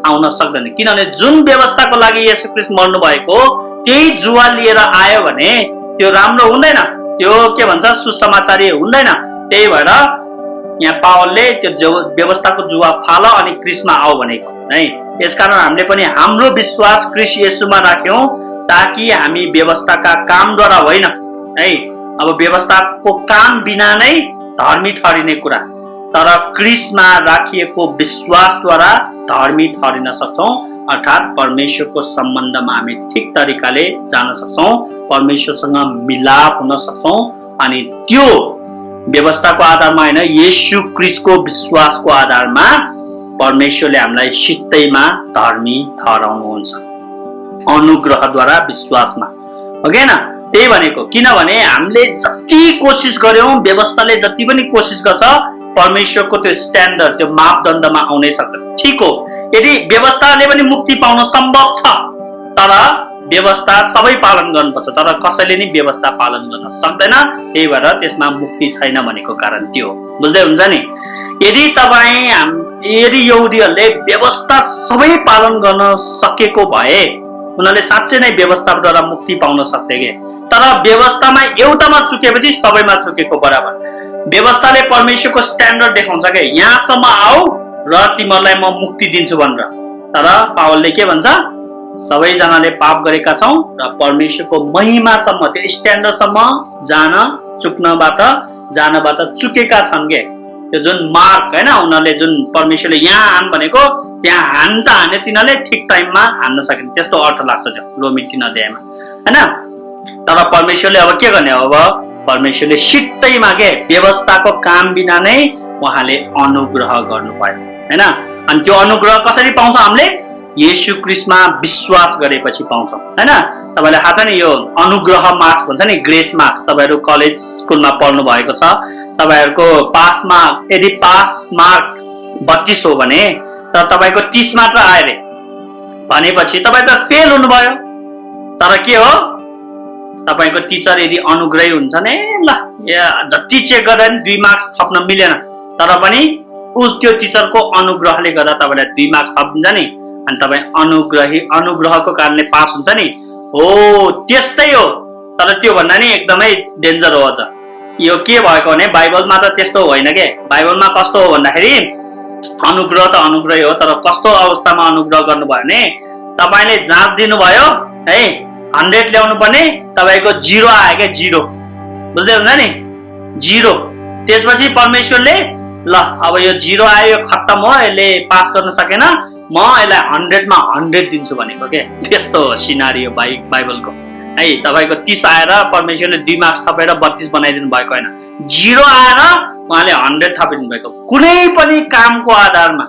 आउन सक्दैन। किनभने जुन व्यवस्थाको लागि येशू क्रिस्ट मर्नु भएको त्यही जुवा लिएर आयो भने त्यो राम्रो हुँदैन, त्यो के भन्छ सुसमाचारी हुँदैन। त्यही भएर यहाँ पावलले त्यो व्यवस्थाको जुवा फाल अनि क्रिस्टमा आऊ भनेको है। यसकारण हामीले पनि हाम्रो विश्वास क्रिस्ट येशूमा राख्यौं ताकि हामी व्यवस्थाका कामद्वारा होइन है, अब व्यवस्थाको काम बिना नै धर्मी ठहरिने कुरा, तर क्रिस्टमा राखिएको विश्वासद्वारा धर्मी ठहरिन सक्छौं, अर्थात् परमेश्वरको सम्बन्धमा हामी ठिक तरिकाले जान सक्छौं, परमेश्वरसँग मिलाप हुन सक्छौं। अनि त्यो व्यवस्थाको आधारमा होइन, येशू क्रिस्टको विश्वासको आधारमा परमेश्वरले हामीलाई सित्तैमा धर्मी ठहराउनुहुन्छ अनुग्रहद्वारा विश्वासमा, हो कि हैन। त्यही भनेको, किनभने हामीले जति कोसिस गर्यौं, व्यवस्थाले जति पनि कोसिस गर्छ परमेश्वरको त्यो स्ट्यान्डर्ड त्यो मापदण्डमा आउनै सक्दैन। ठीक हो, यदि व्यवस्थाले पनि मुक्ति पाउन सम्भव छ तर व्यवस्था सबै पालन गर्नुपर्छ, तर कसैले नि व्यवस्था पालन गर्न सक्दैन। त्यही भएर त्यसमा मुक्ति छैन भनेको कारण त्यो बुझ्दै हुन्छ नि। यदि यदि यहुदीहरूले व्यवस्था सबै पालन गर्न सकेको भए उनीहरूले साँच्चै नै व्यवस्थाद्वारा मुक्ति पाउन सक्थे के। तर व्यवस्थामा एउटामा चुकेपछि सबैमा चुकेको बराबर। व्यवस्थाले परमेश्वरको स्ट्यान्डर्ड देखाउँछ के, यहाँसम्म आऊ र तिमीहरूलाई म मुक्ति दिन्छु भनेर। तर पावलले के भन्छ, सबैजनाले पाप गरेका छौं र परमेश्वरको महिमासम्म त्यो स्ट्यान्डर्डसम्म जानबाट चुकेका छन् के। त्यो जुन मार्क हैन, उनीहरूले जुन परमेश्वरले यहाँ हान भनेको त्यहाँ हाने तिनीहरूले ठिक टाइममा हान्न सकेन, त्यस्तो अर्थ लाग्छ त्यो रोमी 3 अध्यायमा हैन। तर परमेश्वरले अब के गर्ने, अब परमेश्वरले सित्तैमा के व्यवस्थाको काम बिना नै उहाँले अनुग्रह गर्नु भयो हैन। अनि त्यो अनुग्रह कसरी पाउँछ, हामीले येशू ख्रीष्टमा विश्वास गरेपछि पाउँछौं हैन। तपाईलाई थाहा छ नि, यो अनुग्रह मार्क्स भन्छ नि, ग्रेस मार्क्स। तपाईहरु कलेज स्कुलमा पढ्नु भएको छ, तपाईहरुको पास मार्क, यदि पास मार्क 32 हो भने तर तपाईको 30 मात्र आयो रे भनेपछि तपाई त फेल हुनुभयो। तर के हो, तपाईको टिचर यदि अनुग्रही हुन्छ नि, ल जति चेक गर्दा नि 2 मार्क्स थप्न मिलेन, तर पनि उस त्यो टिचरको अनुग्रहले गर्दा तपाईलाई 2 मार्क्स थपिन्छ नि, अनि तपाई अनुग्रहको कारणले पास हुन्छ नि। हो त्यस्तै हो, तर त्यो भन्दा नि एकदमै डेन्जर हो। अझ यो के भएको भने बाइबलमा त त्यस्तो होइन के। बाइबलमा कस्तो हो भन्दाखेरि अनुग्रह त अनुग्रह हो, तर कस्तो अवस्थामा अनुग्रह गर्नुभयो भने तपाईले जाँच दिनुभयो है, 100 ल्याउनु पर्ने, तपाईको 0 आयो के, 0 बुझ्दै हुन्छ नि, 0। त्यसपछि परमेश्वरले ल अब यो 0 आयो, यो खत्तम हो, यसले पास गर्न सकेन, म यसलाई 100 मा 100 दिन्छु भनेको के। त्यस्तो सिनारियो बाइबलको है। तपाईको 30 आएर परमेश्वरले 2 मार्क्स थपेर 32 बनाइदिनु भएको हैन, 0 आएर उहाँले 100 थपिदिनु भएको। कुनै पनि कामको आधारमा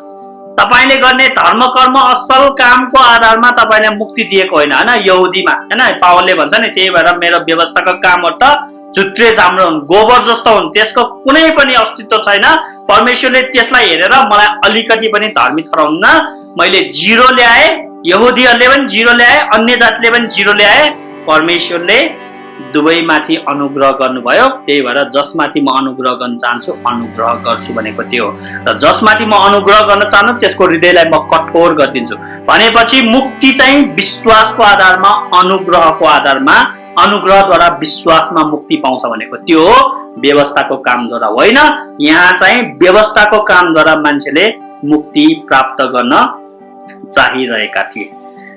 तपाईले गर्ने धर्म कर्म असल कामको आधारमा तपाईले मुक्ति दिएको होइन हैन, यहुदीमा हैन। पावलले भन्छ नि, त्यही भएर मेरो व्यवस्थाको कामहरु त झुत्रे जाम्रो हुन्, गोबर जस्तो हुन्, त्यसको कुनै पनि अस्तित्व छैन। परमेश्वरले त्यसलाई हेरेर मलाई अलिकति पनि धार्मिक ठहराउन्न, मैले 0 ल्याए, यहुदीहरूले पनि 0 ल्याए, अन्य जातिले पनि 0 ल्याए। परमेश्वरले दुवैमाथि अनुग्रह गर्नुभयो, त्यही भएर जसमाथि म अनुग्रह गर्न चाहन्छु अनुग्रह गर्छु भनेको त्यो हो। र जसमाथि म अनुग्रह गर्न चाहन्छु त्यसको हृदयलाई म कठोर गरिदिन्छु भनेपछि मुक्ति चाहिँ विश्वासको आधारमा, अनुग्रहको आधारमा, अनुग्रहद्वारा विश्वासमा मुक्ति पाउँछ भनेको त्यो हो, व्यवस्थाको कामद्वारा होइन। यहाँ चाहिँ व्यवस्थाको कामद्वारा मान्छेले मुक्ति प्राप्त गर्न चाहिरहेका थिए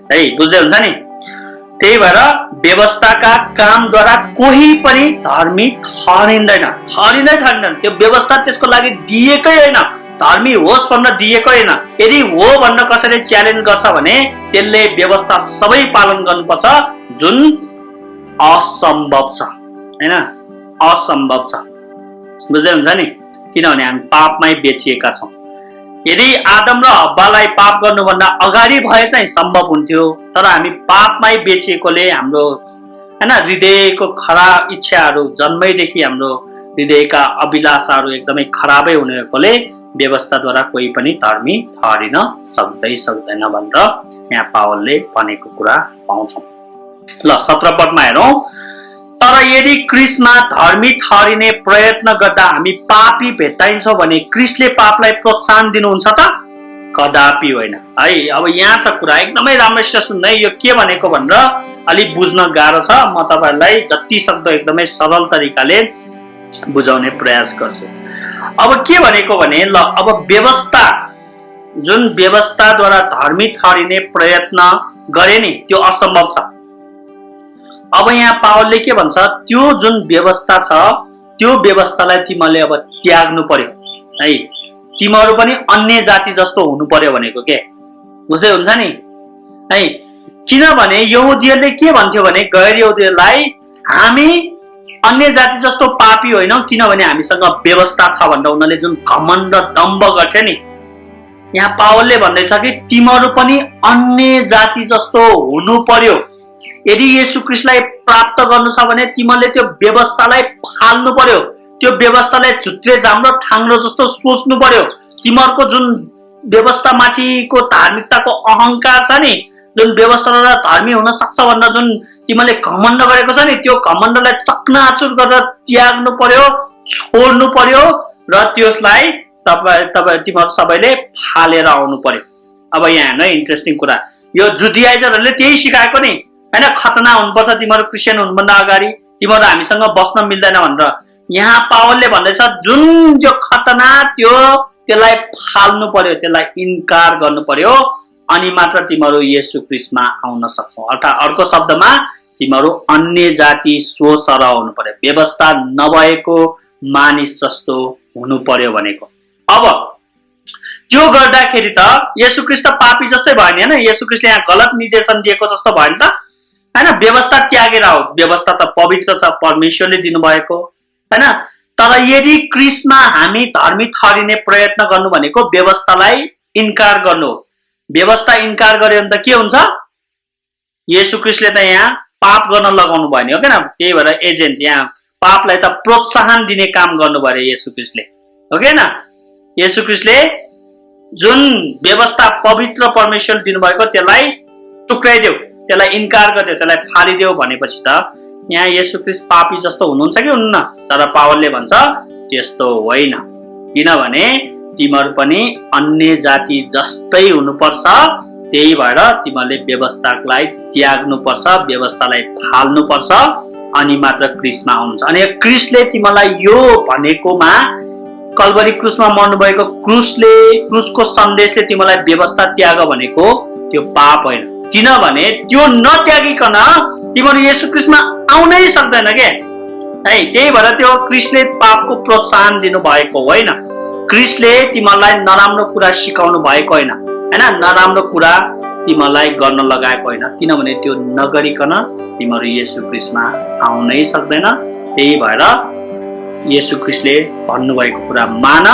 है, बुझ्दै हुन्छ नि। त्यही भएर व्यवस्थाका कामद्वारा कोही पनि धर्मी ठहरिँदैन। त्यो व्यवस्था त्यसको लागि दिएकै होइन, धर्मी होस् भनेर दिएकै होइन। यदि हो भनेर कसैले च्यालेन्ज गर्छ भने त्यसले व्यवस्था सबै पालन गर्नुपर्छ, जुन असम्भव छ हैन, असम्भव छ, बुझ्दै हुन्छ नि। किनभने हामी पापमै बेचिएका छौं। यदि आदम र हव्वालाई पाप गर्नुभन्दा अगाडि भए चाहिँ सम्भव हुन्थ्यो, तर हामी पापमै बेचिएकोले हाम्रो हैन हृदयको खराब इच्छाहरू, जन्मैदेखि हाम्रो हृदयका अभिलाषाहरू एकदमै खराबै हुनेकोले व्यवस्थाद्वारा कोही पनि धर्मी ठहरिन सक्दैन भनेर यहाँ पावलले भनेको कुरा पाउँछौं। ल 17 पदमा हेरौं। तर यदि क्रिस्टमा धर्मी ठहरिने प्रयत्न गर्दा हामी पापी भेट्टाइन्छौं भने क्रिस्टले पापलाई प्रोत्साहन दिनुहुन्छ त? कदापि होइन है। अब यहाँ छ कुरा, एकदमै राम्ररी सुन्दै, यो के भनेको भनेर अलि बुझ्न गाह्रो छ। म तपाईहरुलाई जति सक्दो एकदमै सरल तरिकाले बुझाउने प्रयास गर्छु। अब के भनेको भने, ल अब व्यवस्था, जुन व्यवस्थाद्वारा धर्मी ठहरिने प्रयत्न गरे नि त्यो असम्भव छ। अब यहाँ पावलले के भन्छ, त्यो जुन व्यवस्था छ त्यो व्यवस्थालाई तिमीले अब त्याग्नु पर्यो है। तिमीहरू पनि अन्य जाति जस्तो हुनु पर्यो भनेको के, बुझ्दै हुन्छ नि है। किनभने यहुदीहरूले के भन्थ्यो भने, गैर यहुदीहरूलाई हामी अन्य जाति जस्तो पापी होइनौं, किनभने हामीसँग व्यवस्था छ भनेर उनीहरूले जुन घमण्ड दम्भ गर्थे नि, यहाँ पावलले भन्दैछ कि तिमीहरू पनि अन्य जाति जस्तो हुनु पर्यो। यदि येशू ख्रीष्टलाई प्राप्त गर्नु छ भने तिमीले त्यो व्यवस्थालाई फाल्नु पर्यो, त्यो व्यवस्थालाई झुत्रे जाम्रो ठाङ्रो जस्तो सोच्नु पर्यो। तिमीहरूको जुन व्यवस्थामाथिको धार्मिकताको अहंकार छ नि, जुन व्यवस्थाद्वारा धर्मी हुन सक्छ भनेर जुन तिमीले घमण्ड गरेको छ नि, त्यो घमण्डलाई चकनाचुर गरेर त्याग्नु पर्यो, छोड्नु पर्यो र त्यसलाई तिमीहरू सबैले फालेर आउनु पर्यो। अब यहाँ हेर्न इन्ट्रेस्टिङ कुरा, यो जुडियाइजरहरूले त्यही सिकाएको नि हैन, खतना हुनुपर्छ तिमीहरू क्रिस्चियन हुनुभन्दा अगाडि, तिमीहरू हामीसँग बस्न मिल्दैन भनेर। यहाँ पावलले भन्दैछ जुन जो खतना त्यसलाई फाल्नु पर्यो, त्यसलाई इन्कार गर्नु पर्यो, अनि मात्र तिमीहरू येशू ख्रीष्टमा आउन सक्छौ। अर्थात् अर्को शब्दमा तिमीहरू अन्य जाति सोसर हुनु पर्यो, व्यवस्था नभएको मानिस जस्तो हुनु पर्यो भनेको। अब त्यो गर्दाखेरि त येशू ख्रीष्ट पापी जस्तै भयो नि हैन, येशू ख्रीष्टले यहाँ गलत निर्देशन दिएको जस्तो भयो नि त हैन। व्यवस्था त्यागेर आओ, व्यवस्था त पवित्र छ, परमेश्वरले दिनुभएको हैन। तर यदि क्रिस्टमा हामी धार्मिक ठहरिने प्रयत्न गर्नु भनेको व्यवस्थालाई इन्कार गर्नु हो। व्यवस्था इन्कार गर्यो भने त के हुन्छ? येशू ख्रीष्टले त यहाँ पाप गर्न लगाउनु भयो नि हो किन? त्यही भएर एजेन्ट यहाँ पापलाई त प्रोत्साहन दिने काम गर्नु भयो येशू ख्रीष्टले हो किन? येशू ख्रीष्टले जुन व्यवस्था पवित्र परमेश्वर दिनुभएको त्यसलाई टुक्राइदेऊ, त्यसलाई इन्कार गरिदेऊ, त्यसलाई फालिदेऊ भनेपछि त यहाँ येशू ख्रीष्ट पापी जस्तो हुनुहुन्छ कि हुन्न? तर पावलले भन्छ त्यस्तो होइन, किनभने तिमीहरू पनि अन्य जाति जस्तै हुनुपर्छ। त्यही भएर तिमीहरूले व्यवस्थालाई त्याग्नुपर्छ, व्यवस्थालाई फाल्नुपर्छ, अनि मात्र क्रिस्टमा आउनुहुन्छ। अनि क्रिस्टले तिमीलाई यो भनेकोमा, कल्वरी क्रुसमा मर्नुभएको क्रुसको सन्देशले तिमीलाई व्यवस्था त्याग भनेको त्यो पाप होइन, किनभने त्यो नत्यागिकन तिमीहरू येशू ख्रीष्टमा आउनै सक्दैन के है। त्यही भएर त्यो क्रिस्टले पापको प्रोत्साहन दिनु भएको होइन, क्रिस्टले तिमीलाई नराम्रो कुरा सिकाउनु भएको होइन हैन, नराम्रो कुरा तिमीलाई गर्न लगाएको होइन, किनभने त्यो नगरिकन तिमीहरू येशू ख्रीष्टमा आउनै सक्दैन। त्यही भएर येशू ख्रीष्टले भन्नुभएको कुरा मान,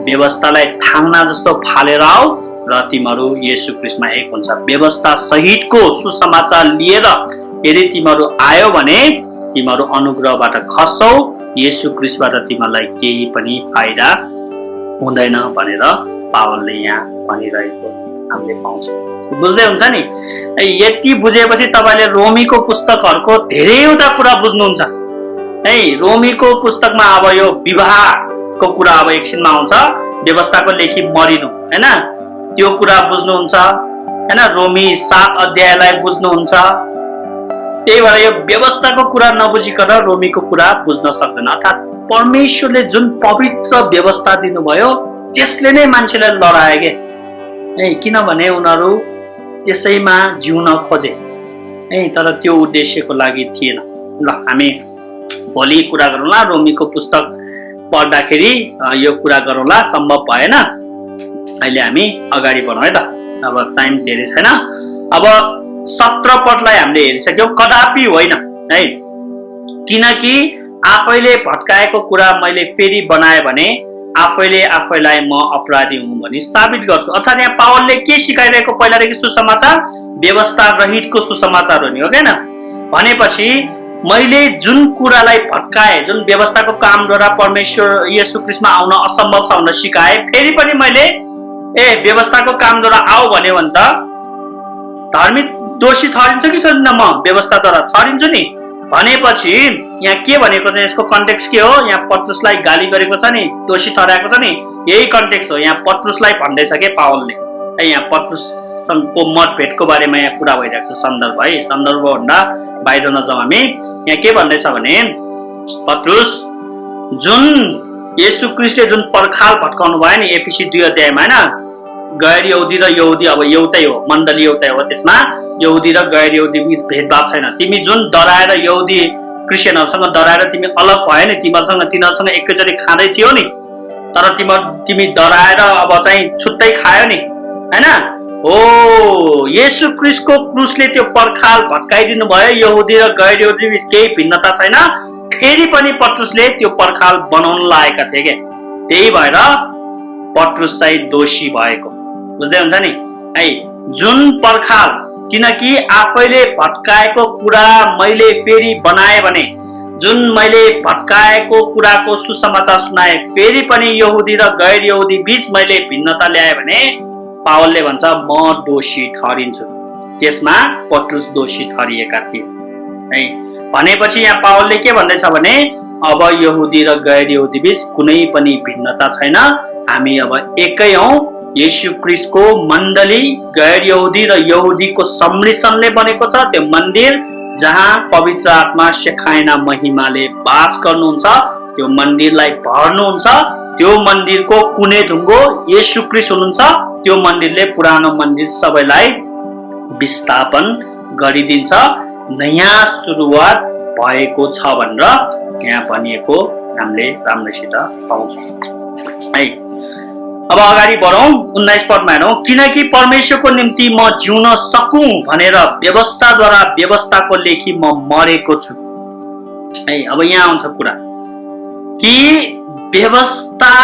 व्यवस्थालाई थाङ्ना जस्तो फालेर आऊ र तिमीहरू येशू ख्रीष्टमा एक हुन्छ। व्यवस्था सहितको सुसमाचार लिएर यदि तिमीहरू आयो भने तिमीहरू अनुग्रहबाट खस्छौ, येशू ख्रीष्टबाट तिमीलाई केही पनि फाइदा हुँदैन भनेर पावलले यहाँ भनिरहेको हामीले पाउँछौँ। बुझ्दै हुन्छ नि? यति बुझेपछि तपाईँले रोमीको पुस्तकहरूको धेरैवटा कुरा बुझ्नुहुन्छ है। रोमीको पुस्तकमा अब यो विवाहको कुरा अब एकछिनमा आउँछ, व्यवस्थाको लेखी मरिनु हैन, त्यो कुरा बुझ्नुहुन्छ हैन। रोमी 7 अध्यायलाई बुझ्नुहुन्छ। त्यही भएर यो व्यवस्थाको कुरा नबुझिकन रोमीको कुरा बुझ्न सक्दैन। अर्थात् परमेश्वरले जुन पवित्र व्यवस्था दिनुभयो त्यसले नै मान्छेलाई लडाए के है, किनभने उनीहरू त्यसैमा जिउन खोजे है, तर त्यो उद्देश्यको लागि थिएन। ल हामी भोलि कुरा गरौँला, रोमीको पुस्तक पढ्दाखेरि यो कुरा गरौँला, सम्भव भएन अहिले हामी अगाडि बढौँ है त, अब टाइम धेरै छैन। अब 17 पदलाई हामीले हेरिसक्यौँ, कदापि होइन है, किनकि आफैले भट्काएको कुरा मैले फेरि बनाएँ भने आफैले आफैलाई म अपराधी हुँ भनी साबित गर्छु। अर्थात् यहाँ पावलले के सिकाइरहेको पहिलादेखि सुसमाचार व्यवस्था रहितको सुसमाचार हो नि हो किन? भनेपछि मैले जुन कुरालाई भट्काएँ, जुन व्यवस्थाको कामद्वारा परमेश्वर येशू ख्रीष्टमा आउन असम्भव छ भनेर सिकाएँ, फेरि पनि मैले व्यवस्थाको कामद्वारा आऊ भन्यो भने त धार्मिक दोषी ठहरिन्छ कि छैन? म व्यवस्थाद्वारा ठहरिन्छु नि। भनेपछि यहाँ के भनेको छ, यसको कन्टेक्स्ट के हो? यहाँ पत्रुसलाई गाली गरेको छ नि, दोषी ठहराएको छ नि, यही कन्टेक्स्ट हो। यहाँ पत्रुसलाई भन्दैछ के पावलले, यहाँ पत्रुसको मतभेदको बारेमा यहाँ कुरा भइरहेको छ। सन्दर्भ है, सन्दर्भ भन्दा बाहिर नजाउँ हामी। यहाँ के भन्दैछ भने पत्रुस जुन येशू ख्रीष्टले जुन पर्खाल भट्काउनु भयो नि एफिसी 2 अध्यायमा हैन, गैर यहुदी र यहुदी अब एउटै हो, मण्डली एउटै हो, त्यसमा यहुदी र गैर यहुदी भेदभाव छैन। तिमी जुन डराएर यहुदी क्रिस्चियनहरूसँग डराएर तिमी अलग भयो नि, तिनीहरूसँग एकैचोटि खाँदै थियो नि, तर तिमी डराएर अब चाहिँ छुट्टै खायो नि हैन। हो, येशू ख्रीष्टको क्रुसले त्यो पर्खाल भट्काइदिनु भयो, यहुदी र गैर यहुदी बीच केही भिन्नता छैन। फेरि पनि पत्रुसले त्यो पर्खाल बनाउन लागेका थिए के, त्यही भएर पत्रुस चाहिँ दोषी भएको। बुझ्दै हुन्छ नि है? जुन पर्खाल, किनकि आफैले भट्काएको कुरा मैले फेरि बनाएँ भने, जुन मैले भट्काएको कुराको सुसमाचार सुनाएँ, फेरि पनि यहुदी र गैर यहुदी बीच मैले भिन्नता ल्याएँ भने पावलले भन्छ म दोषी ठहरिन्छु। त्यसमा पत्रुस दोषी ठहरिएका थिए है। भनेपछि यहाँ पावलले के भन्दैछ भने अब यहुदी र गैर यहुदी बीच कुनै पनि भिन्नता छैन, हामी अब एकै हौं। येशू क्रिस्टको मण्डली गैर यहुदी र यहुदीको सम्मिश्रणले बनेको छ त्यो मन्दिर, जहाँ पवित्र आत्मा शेखाइना महिमाले बास गर्नुहुन्छ। त्यो मन्दिरलाई भर्नुहुन्छ। त्यो मन्दिरको कुने ढुङ्गो येशू क्रिस्ट हुनुहुन्छ। त्यो मन्दिरले पुरानो मन्दिर सबैलाई विस्थापन गरिदिन्छ। नयाँ सुरुवात भएको छ भनेर यहाँ भनिएको हामीले राम्रोसित पाउँछौँ है। अब अगाडि बढौं, 19 पदमा हेरौं। किनकि परमेश्वरको निम्ति म जिउन सकूं भनेर व्यवस्थाद्वारा व्यवस्थाको लेखी म मरेको छु है। अब यहाँ आउँछ कुरा कि व्यवस्था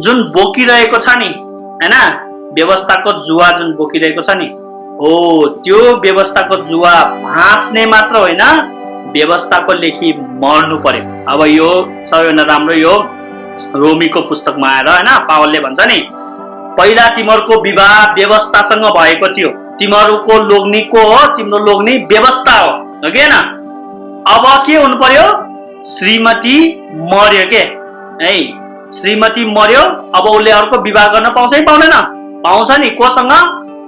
जुन बोकिरहेको छ नि हैन, व्यवस्थाको जुवा जुन बोकिरहेको छ नि, हो त्यो व्यवस्थाको जुवा भाँच्ने मात्र होइन, व्यवस्थाको लेखी मर्नु पर्यो। अब यो सबैभन्दा राम्रो यो रोमीको पुस्तकमा आएर हैन पावलले भन्छ नि, पहिला तिमीहरूको विवाह व्यवस्थासँग भएको थियो, तिमीहरूको लोग्नी को हो? तिम्रो लोग्नी व्यवस्था हो कि हैन? अब के हुनु पर्यो? श्रीमती मर्यो के है, श्रीमती मर्यो। अब उसले अर्को विवाह गर्न पाउँछ कि पाउँदैन? पाउँछ नि। कोसँग?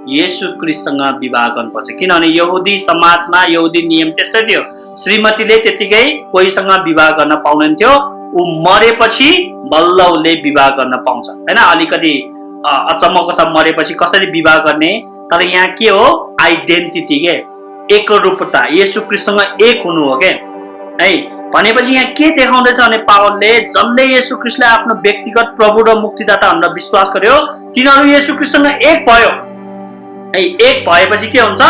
येशू क्रिस्टसँग विवाह गर्नुपर्छ। किनभने यहुदी समाजमा यहुदी नियम त्यस्तै थियो, श्रीमतीले त्यतिकै कोहीसँग विवाह गर्न पाउँदैन थियो। ऊ मरेपछि बल्ल उसले विवाह गर्न पाउँछ हैन। अलिकति अचम्मको छ, मरेपछि कसरी विवाह गर्ने? तर यहाँ के हो? आइडेन्टिटी के, एकरूपता, येशू क्रिस्टसँग एक हुनु हो के है। भनेपछि यहाँ के देखाउँदैछ भने पावलले जसले येशू क्रिस्टलाई आफ्नो व्यक्तिगत प्रभु र मुक्तिदाता भनेर विश्वास गर्यो तिनीहरू येशू क्रिस्टसँग एक भयो है। एक भएपछि के हुन्छ?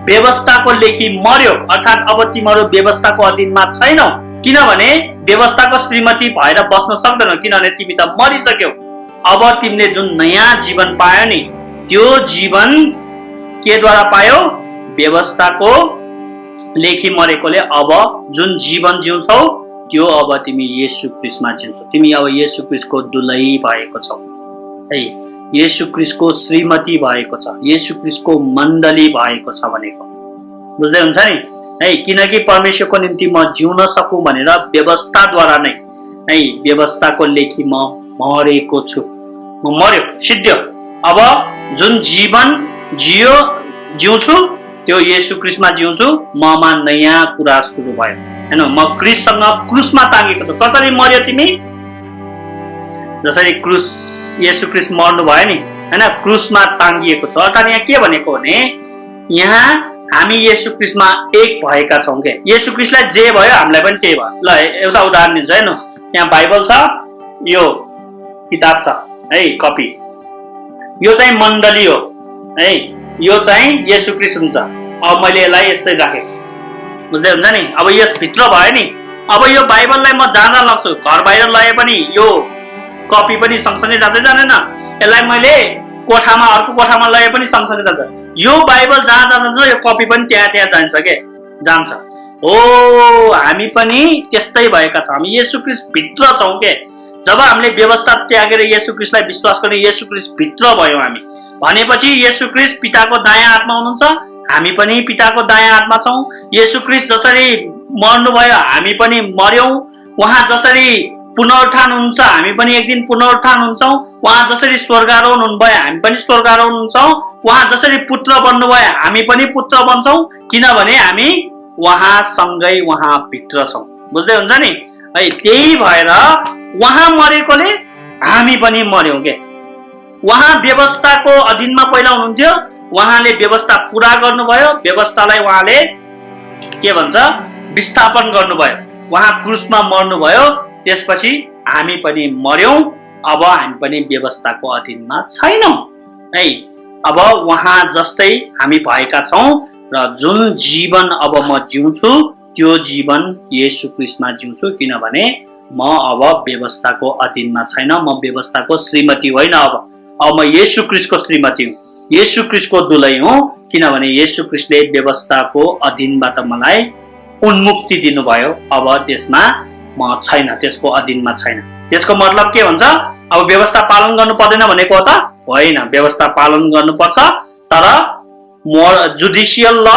व्यवस्थाको लेखी मर्यो, अर्थात् अब तिमीहरू व्यवस्थाको अधीनमा छैनौ। किनभने व्यवस्थाको श्रीमती भएर बस्न सक्दैनौ, किनभने तिमी त मरिसक्यौ। अब तिमीले जुन नयाँ जीवन पायो नि, त्यो जीवन के द्वारा पायो? व्यवस्थाको लेखी मरेकोले अब जुन जीवन जिउँछौ त्यो अब तिमी येशू क्रिस्टमा जिउँछौ। तिमी अब येशू क्रिस्टको दुलही भएको छौ है, येशू क्रिस्टको श्रीमती भएको छ, येशू क्रिस्टको मण्डली भएको छ भनेको बुझ्दै हुन्छ नि है। किनकि परमेश्वरको निम्ति म जिउन सकूं भनेर व्यवस्थाद्वारा नै है, व्यवस्थाको लेखी म मरेको छु, म मर्यो, सिद्ध्यो। अब जुन जीवन जिउँछु त्यो येशू क्रिस्टमा जिउँछु, ममा नयाँ कुरा सुरु भयो हैन। म क्रिस्टसँग क्रुसमा टाँगेको छु। कसरी मर्यो तिमी? जसरी क्रुस येशू क्रिस्ट मर्नु भयो नि हैन, क्रुसमा टाँगिएको छ। अर्थात् यहाँ के भनेको भने यहाँ हामी येशू क्रिस्टमा एक भएका छौं के। येशू क्रिस्टलाई जे भयो हामीलाई पनि त्यही भयो। ल एउटा उदाहरण दिन्छु हैन। यहाँ बाइबल छ, यो किताब छ है, कपी। यो चाहिँ मण्डली हो है, यो चाहिँ येशू क्रिस्ट हुन्छ। अब मैले यसलाई यस्तै राखेँ, बुझ्दै हुन्छ नि। अब यस भित्र भयो नि। अब यो बाइबललाई म जहाँ लग्छु, घर बाहिर लगे पनि यो कपी पनि सँगसँगै जाँदै जाँदैन। यसलाई मैले कोठामा अर्को कोठामा लगे पनि सँगसँगै जान्छ। यो बाइबल जहाँ जान्छ यो कपी पनि त्यहाँ त्यहाँ जान्छ के, जान्छ। हो हामी पनि त्यस्तै भएका छौँ। हामी येशू क्रिस्ट भित्र छौँ के। जब हामीले व्यवस्था त्यागेर येशू क्रिस्टलाई विश्वास गर्ने येशू क्रिस्ट भित्र भयौँ हामी भनेपछि येशू क्रिस्ट पिताको दायाँ हातमा हुनुहुन्छ, हामी पनि पिताको दायाँ हातमा छौँ। येशू क्रिस्ट जसरी मर्नु भयो हामी पनि मर्यौं। उहाँ जसरी पुनरुत्थान हुन्छ हामी पनि एक दिन पुनरुत्थान हुन्छौँ। उहाँ जसरी स्वर्गारोहण हुनुभयो हामी पनि स्वर्गारोहण हुन्छौँ। उहाँ जसरी पुत्र बन्नुभयो हामी पनि पुत्र बन्छौँ, किनभने हामी उहाँसँगै उहाँ भित्र छौँ। बुझ्दै हुन्छ नि है। त्यही भएर उहाँ मरेकोले हामी पनि मर्यौं के। उहाँ व्यवस्थाको अधीनमा पहिला हुनुहुन्थ्यो, उहाँले व्यवस्था पूरा गर्नुभयो, व्यवस्थालाई उहाँले के भन्छ विस्थापन गर्नुभयो, उहाँ क्रुसमा मर्नुभयो। त्यसपछि हामी पनि मर्यौं। अब हामी पनि व्यवस्थाको अधीनमा छैनौं है। अब उहाँ जस्तै हामी भएका छौं र जुन जीवन अब म जिउँछु त्यो जीवन येशू क्रिस्टमा जिउँछु, किनभने म अब व्यवस्थाको अधीनमा छैन, म व्यवस्थाको श्रीमती होइन। अब म येशू क्रिस्टको श्रीमती हुँ, येशू क्रिस्टको दुलही हुँ, किनभने येशू क्रिस्टले व्यवस्थाको अधीनबाट मलाई उन्मुक्ति दिनुभयो। अब त्यसमा म छैन, त्यसको अधीनमा छैन। त्यसको मतलब के हुन्छ? अब व्यवस्था पालन गर्नु पर्दैन भनेको हो त होइन, व्यवस्था पालन गर्नुपर्छ, तर जुडिसियल ल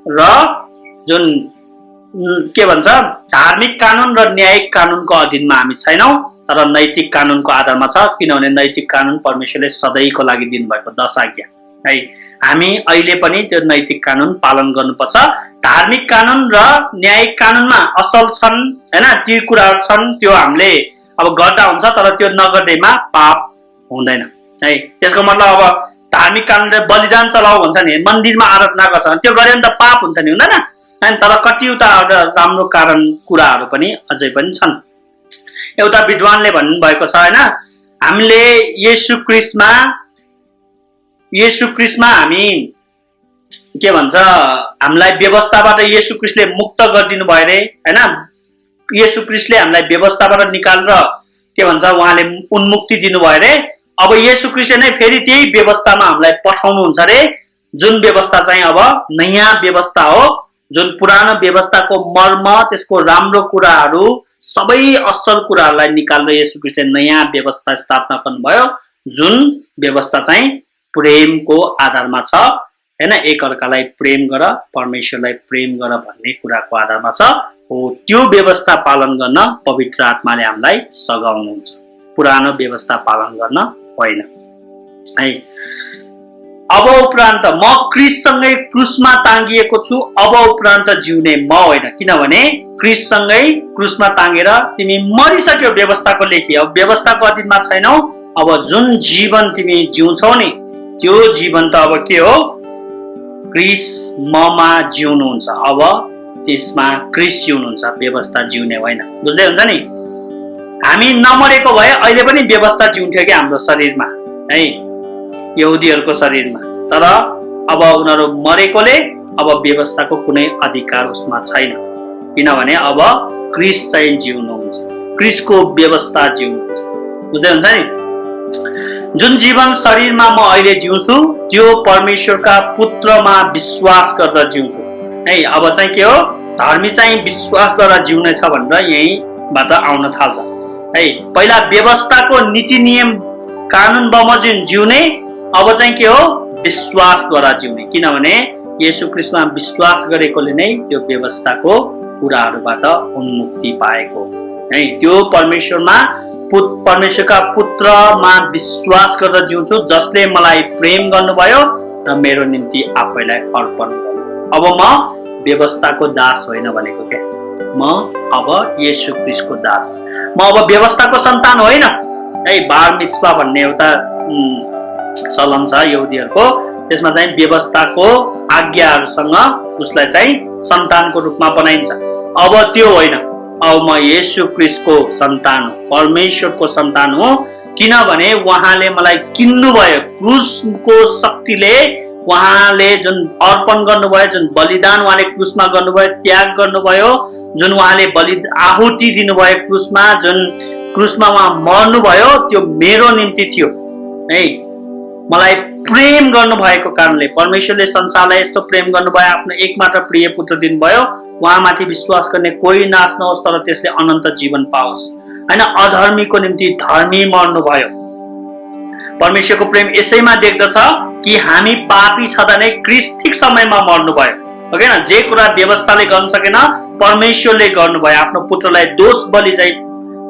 र जुन के भन्छ धार्मिक कानुन र न्यायिक कानुनको अधीनमा हामी छैनौं। तर नैतिक कानुनको आधारमा छ, किनभने नैतिक कानुन परमेश्वरले सधैँको लागि दिनुभएको 10 आज्ञा है। हामी अहिले पनि त्यो नैतिक कानुन पालन गर्नुपर्छ। धार्मिक कानुन र न्यायिक कानुनमा असल छन् हैन, ती कुराहरू छन्, त्यो हामीले अब गर्दा हुन्छ, तर त्यो नगर्दैमा पाप हुँदैन है। त्यसको मतलब अब धार्मिक कानुनले बलिदान चलाऊ भन्छ नि, मन्दिरमा आराधना गर्छ, त्यो गरे भने त पाप हुन्छ नि, हुँदैन? तर कतिवटा राम्रो कारण कुराहरू पनि अझै पनि छन्। एउटा विद्वानले भन्नुभएको छ हैन, हामीले येशू क्रिस्टमा हामी के भन्छ, हामीलाई व्यवस्थाबाट येशू क्रिस्टले मुक्त गरिदिनु भयो रे हैन। येशू क्रिस्टले हामीलाई व्यवस्थाबाट निकालेर के भन्छ, उहाँले उन्मुक्ति दिनुभयो रे। अब येशू क्रिस्टले नै फेरि त्यही व्यवस्थामा हामीलाई पठाउनुहुन्छ रे, जुन व्यवस्था चाहिँ अब नयाँ व्यवस्था हो, जुन पुरानो व्यवस्थाको मर्म, त्यसको राम्रो कुराहरू, सबै असल कुराहरूलाई निकालेर येशू क्रिस्टले नयाँ व्यवस्था स्थापना गर्नुभयो, जुन व्यवस्था चाहिँ प्रेमको आधारमा छ हैन। एकअर्कालाई प्रेम गर, परमेश्वरलाई प्रेम गर भन्ने कुराको आधारमा छ। हो, त्यो व्यवस्था पालन गर्न पवित्र आत्माले हामीलाई सघाउनुहुन्छ, पुरानो व्यवस्था पालन गर्न होइन है। अब उपरान्त म क्रिस्टसँगै क्रुसमा टाँगिएको छु, अब उपरान्त जिउने म होइन, किनभने क्रिस्टसँगै क्रुसमा टाँगेर तिमी मरिसक्यौ व्यवस्थाको लेखी, अब व्यवस्थाको अधीनमा छैनौ। अब जुन जीवन तिमी जिउँछौ नि, त्यो जीवन त अब के हो, क्रिस्ट ममा जिउनुहुन्छ, अब त्यसमा क्रिस्ट जिउनुहुन्छ, व्यवस्था जिउने होइन। बुझ्दै हुन्छ नि? हामी नमरेको भए अहिले पनि व्यवस्था जिउँथ्यो कि हाम्रो शरीरमा है, यहुदीहरूको शरीरमा, तर अब उनीहरू मरेकोले अब व्यवस्थाको कुनै अधिकार उसमा छैन, किनभने अब क्रिस्ट चाहिँ जिउनुहुन्छ, क्रिस्टको व्यवस्था जिउनुहुन्छ। बुझ्दै हुन्छ नि? जुन जीवन शरीरमा म अहिले जिउँछु, त्यो परमेश्वरका पुत्रमा विश्वास गरेर जिउँछु है। अब चाहिँ के हो, धर्मी चाहिँ विश्वासद्वारा जिउने छ भनेर यहीँबाट आउन थाल्छ है। पहिला व्यवस्थाको नीति नियम कानुन बमोजिम जिउने, अब चाहिँ के हो, विश्वासद्वारा जिउने, किनभने येशू क्रिस्टमा विश्वास गरेकोले नै त्यो व्यवस्थाको कुराहरूबाट उन्मुक्ति पाएको है। त्यो परमेश्वरका पुत्रमा विश्वास गरेर जिउँछु, जसले मलाई प्रेम गर्नुभयो र मेरो निम्ति आफैलाई अर्पण गर्नुभयो। अब म व्यवस्थाको दास होइन भनेको क्या, म अब येशू क्रिस्टको दास, म अब व्यवस्थाको सन्तान होइन है। बार मिस्पा भन्ने एउटा चलन छ यहुदीहरूको, त्यसमा चाहिँ व्यवस्थाको आज्ञाहरूसँग उसलाई चाहिँ सन्तानको रूपमा बनाइन्छ। अब त्यो होइन, अब म येशू क्रिस्टको सन्तान हो, परमेश्वरको सन्तान हो, किनभने उहाँले मलाई किन्नुभयो। क्रुसको शक्तिले उहाँले जुन अर्पण गर्नुभयो, जुन बलिदान उहाँले क्रुसमा गर्नुभयो, त्याग गर्नुभयो, जुन उहाँले आहुति दिनुभयो क्रुसमा, जुन क्रुसमा उहाँ मर्नुभयो, त्यो मेरो निम्ति थियो है। मलाई प्रेम गर्नुभएको कारणले परमेश्वरले संसारलाई यस्तो प्रेम गर्नुभयो, आफ्नो एकमात्र प्रिय पुत्र दिनुभयो, उहाँमाथि विश्वास गर्ने कोही नाश नहोस् तर त्यसले अनन्त जीवन पाओस् हैन। अधर्मीको निम्ति धर्मी मर्नुभयो। परमेश्वरको प्रेम यसैमा देख्दछ कि हामी पापी छँदा नै क्रिस्ट ठिक समयमा मर्नुभयो, हो किन? जे कुरा व्यवस्थाले गर्न सकेन, परमेश्वरले गर्नुभयो, आफ्नो पुत्रलाई दोष बलि चाहिँ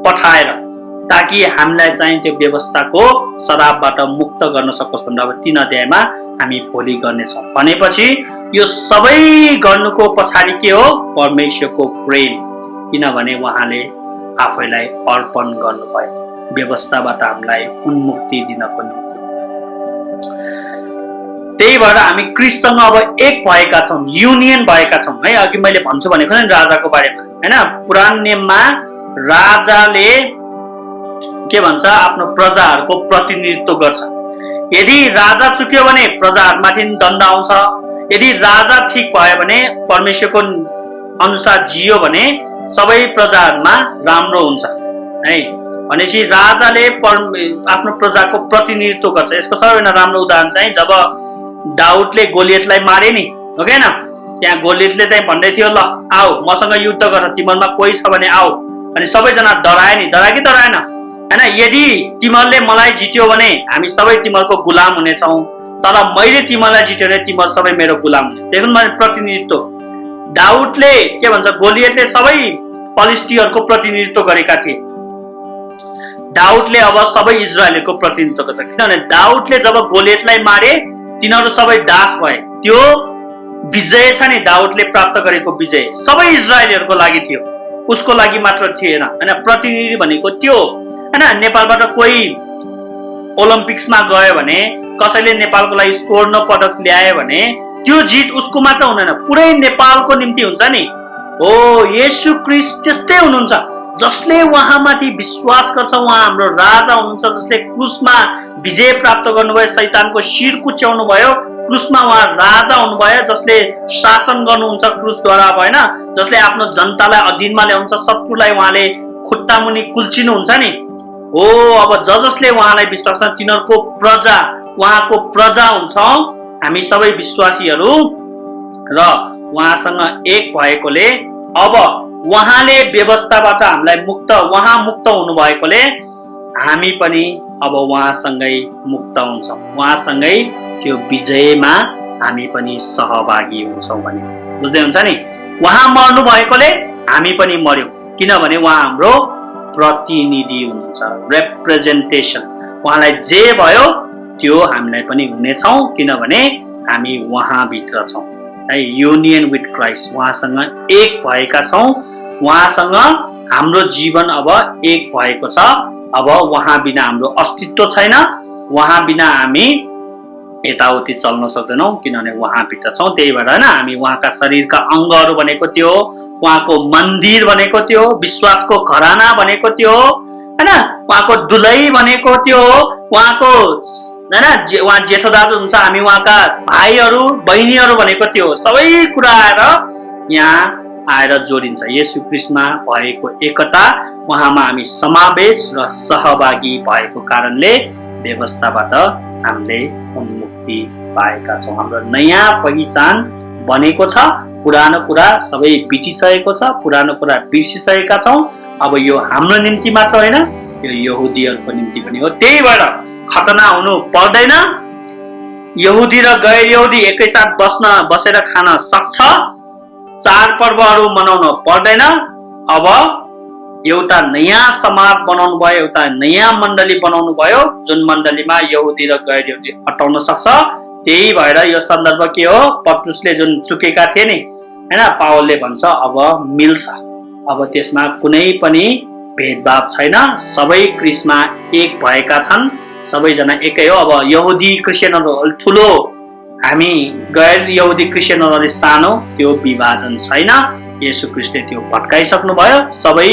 पठाएर, ताकि हामीलाई चाहिँ त्यो व्यवस्थाको शराबबाट मुक्त गर्न सकोस् भनेर। अब 3 अध्यायमा हामी भोलि गर्नेछौँ। भनेपछि यो सबै गर्नुको पछाडि के हो? परमेश्वरको प्रेम, किनभने उहाँले आफैलाई अर्पण गर्नुभयो व्यवस्थाबाट हामीलाई उन्मुक्ति दिनको निम्ति। त्यही भएर हामी क्रिस्टसँग अब एक भएका छौँ, युनियन भएका छौँ है। अघि मैले भन्छु भनेको नि राजाको बारेमा हैन। पुरानो नियममा राजाले के भन्छ, आफ्नो प्रजाहरूको प्रतिनिधित्व गर्छ। यदि राजा चुक्यो भने प्रजाहरूमाथि दण्ड आउँछ, यदि राजा ठिक भयो भने, परमेश्वरको अनुसार जियो भने सबै प्रजाहरूमा राम्रो हुन्छ है। भनेपछि राजाले आफ्नो प्रजाको प्रतिनिधित्व गर्छ। यसको सबैभन्दा राम्रो उदाहरण चाहिँ जब दाउदले गोलियतलाई मारे नि, हो कि हैन? त्यहाँ गोलियतले चाहिँ भन्दै थियो, ल आऊ मसँग युद्ध गर, तिमीहरूमा कोही छ भने आऊ, अनि सबैजना डराए नि, डराए कि डराएन हैन? यदि तिमीहरूले मलाई जित्यो भने हामी सबै तिमीहरूको गुलाम हुनेछौँ, तर मैले तिमीलाई जित्यो भने तिमीहरू सबै मेरो गुलाम हुने। देख्नु मैले प्रतिनिधित्व। दाउदले के भन्छ, गोलियतले सबै फलिस्तीहरूको प्रतिनिधित्व गरेका थिए। दाउदले अब सबै इजरायलको प्रतिनिधित्व गर्छ किनभने दाउदले जब गोलियतलाई मारे तिनीहरू सबै दास भए त्यो विजय छ नि दाउदले प्राप्त गरेको विजय सबै इजरायलीहरूको लागि थियो उसको लागि मात्र थिएन हैन प्रतिनिधि भनेको त्यो हैन नेपालबाट कोही ओलम्पिक्समा गयो भने कसैले नेपालको लागि स्वर्ण पदक ल्यायो भने त्यो जित उसको मात्र हुँदैन पुरै नेपालको निम्ति हुन्छ नि हो येशू ख्रीष्ट त्यस्तै हुनुहुन्छ जसले उहाँमाथि विश्वास गर्छ उहाँ हाम्रो राजा हुनुहुन्छ जसले क्रुसमा विजय प्राप्त गर्नुभयो शैतानको शिर कुच्याउनु भयो क्रुसमा उहाँ राजा हुनुभयो जसले शासन गर्नुहुन्छ क्रुसद्वारा अब हैन जसले आफ्नो जनतालाई अधीनमा ल्याउँछ शत्रुलाई उहाँले खुट्टामुनि कुल्चिनुहुन्छ नि हो अब जसले उहाँलाई विश्वास गर्छ तिनीहरूको प्रजा उहाँको प्रजा हुन्छौं हामी सबै विश्वासीहरू र उहाँसँग एक भएकोले अब उहाँले व्यवस्थाबाट हामीलाई उहाँ मुक्त हुनु भएकोले हामी पनि अब उहाँसँगै मुक्त हुन्छौं उहाँसँगै त्यो विजयमा हामी पनि सहभागी हुन्छौं भने बुझ्दै हुन्छ नि उहाँ मर्नु भएकोले हामी पनि मर्यौं किनभने उहाँ हाम्रो प्रतिनिधि हुनुहुन्छ रिप्रेजेन्टेसन उहाँलाई जे भयो त्यो हामीलाई पनि हुनेछौं किनभने हामी उहाँभित्र छौं है युनियन विथ क्राइस्ट उहाँसँग एक भएका छौं उहाँसँग हाम्रो जीवन अब एक भएको छ अब उहाँ बिना हाम्रो अस्तित्व छैन उहाँ बिना हामी यताउति चल्न सक्दैनौं किनभने उहाँभित्र छौं त्यही भएर हैन हामी उहाँका शरीरका अंगहरू भनेको त्यो उहाँको मन्दिर भनेको त्यो विश्वासको घराना भनेको त्यो हैन उहाँको दुलै भनेको त्यो उहाँको हैन उहाँ जेठो दाजु हुन्छ हामी उहाँका भाइहरू बहिनीहरू भनेको त्यो सबै कुरा आएर यहाँ आएर जोडिन्छ येशू ख्रीष्टमा भएको एकता उहाँमा हामी समावेश र सहभागी भएको कारणले व्यवस्थाबाट हामीले उन्मुक्ति पाएका छौं हाम्रो नयाँ पहिचान बनेको छ पुरानो कुरा सबै बितिसकेको छ पुरानो कुरा बिर्सिसकेका छौं अब यो हाम्रो निम्ति मात्र होइन यो यहुदीहरूको निम्ति पनि हो त्यही भएर खतना हुनु पर्दैन यहुदी र गैर यहुदी एकैसाथ बसेर खान सक्छ चाडपर्वहरू मनाउन पर्दैन अब एउटा नयाँ समाज बनाउनु भयो एउटा नयाँ मण्डली बनाउनु भयो जुन मण्डलीमा यहुदी र गैर यहुदी अटाउन सक्छ त्यही भएर यो सन्दर्भ के हो पत्रुसले जुन चुकेका थिए नि हैन पावलले भन्छ अब मिल्छ अब त्यसमा कुनै पनि भेदभाव छैन सबै ख्रीष्टमा एक भएका छन् सबैजना एकै हो अब यहुदी क्रिस्चियनहरु ठुलो हामी गैर यहुदी क्रिस्चियनहरुले सानो त्यो विभाजन छैन येशू ख्रीष्टले त्यो भट्काइसक्नु भयो सबै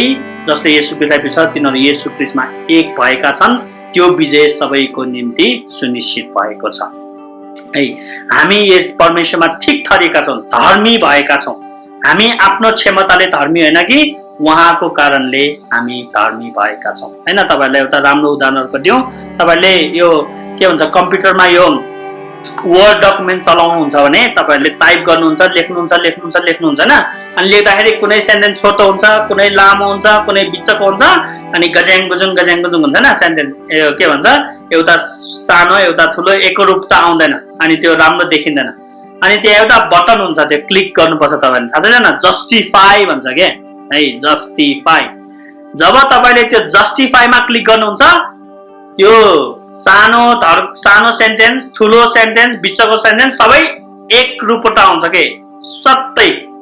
जसले येशू ख्रीष्टलाई पिछाड तिनीहरु येशू ख्रीष्टमा एक भएका छन् त्यो विजय सबैको निम्ति सुनिश्चित भएको छ है हामी यस परमेश्वरमा ठीक ठहरेका छौं धर्मी भएका छौं हामी आफ्नो क्षमताले धर्मी हैन कि उहाँको कारणले हामी धर्मी भएका छौं हैन तपाईहरुलाई एउटा राम्रो उदाहरणहरु दिउँ तपाईहरुले यो के भन्छ कम्प्युटरमा यो वर्ड डकुमेन्ट चलाउनुहुन्छ भने तपाईहरुले टाइप गर्नुहुन्छ लेख्नुहुन्छ हैन अनि लेख्दाखेरि कुनै सेन्टेन्स छोटो हुन्छ कुनै लामो हुन्छ कुनै बिचको हुन्छ अनि गज्याङ गुजुङ हुन्छ हैन सेन्टेन्स के भन्छ एउटा सानो एउटा ठुलो एकरूपता आउँदैन अनि त्यो राम्रो देखिँदैन अनि त्यहाँ एउटा बटन हुन्छ त्यो क्लिक गर्नुपर्छ तपाईहरुले थाहा छैन जस्टिफाई भन्छ के है जस्टिफाई जब तपाईले त्यो जस्टिफाईमा क्लिक गर्नुहुन्छ त्यो सानो सेन्टेन्स ठुलो सेन्टेन्स बिचको सेन्टेन्स सबै एक रूपबाट आउँछ के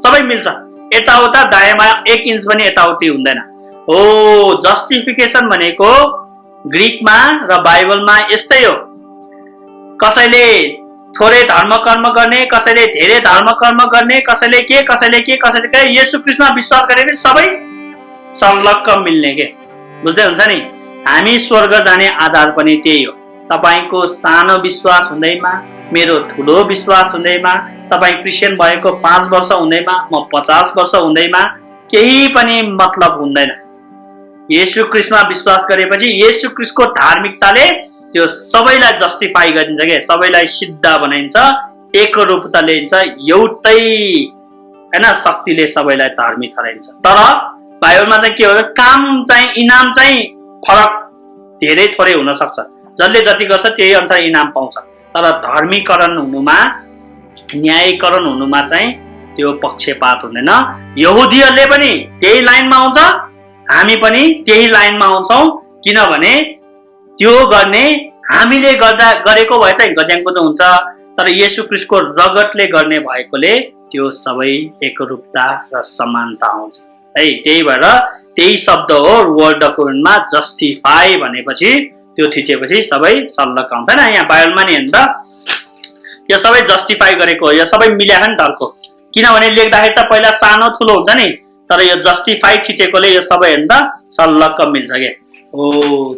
सबै मिल्छ यताउता दायाँमा 1 इन्च पनि यताउति हुँदैन हो जस्टिफिकेसन भनेको ग्रीकमा र बाइबलमा यस्तै हो कसैले थोरै धर्म कर्म गर्ने कसैले धेरै धर्म कर्म गर्ने कसैले के येशू ख्रीष्टमा विश्वास गरेर सबै संलग्न मिल्ने के बुझ्दै हुन्छ नि हामी स्वर्ग जाने आधार पनि त्यही हो तपाईको सानो विश्वास हुँदैमा मेरो ठुलो विश्वास हुँदैमा तपाई क्रिस्चियन भएको 5 वर्ष हुँदैमा म 50 वर्ष हुँदैमा केही पनि मतलब हुँदैन येशू ख्रीष्टमा विश्वास गरेपछि येशू ख्रीष्टको धार्मिकताले त्यो सबैलाई जस्टिफाई गरिन्छ के सबैलाई सिद्ध बनाइन्छ एकरूपता ल्याइन्छ एउटै हैन शक्तिले सबैलाई धार्मिक ठहराइन्छ तर बाइबलमा चाहिँ के हो काम चाहिँ इनाम चाहिँ फरक धेरै थोरै हुन सक्छ जसले जति गर्छ त्यही अनुसार इनाम पाउँछ तर धर्मीकरण हुनुमा न्यायीकरण हुनुमा चाहिँ त्यो पक्षपात हुँदैन यहुदीहरूले पनि त्यही लाइनमा आउँछ हामी पनि त्यही लाइनमा आउँछौं किनभने त्यो गर्ने हामीले गरेको भए चाहिँ गज्याङको चाहिँ हुन्छ, तर येशू ख्रीष्टको रगतले गर्ने भएकोले त्यो सबै एकरूपता र समानता आउँछ है। त्यही भएर त्यही शब्द हो वर्ड डकुमेन्टमा जस्टिफाई भनेपछि त्यो थिचेपछि सबै सल्लक आउँछ हैन। यहाँ बाइबलमा नि हेर्नु त यो सबै जस्टिफाई गरेको हो, यो सबै मिलाएको नि तर्को, किनभने लेख्दाखेरि त पहिला सानो ठुलो हुन्छ नि, तर यो जस्टिफाई थिचेकोले यो सबै हेर्नु त सल्लक मिल्छ के। ओ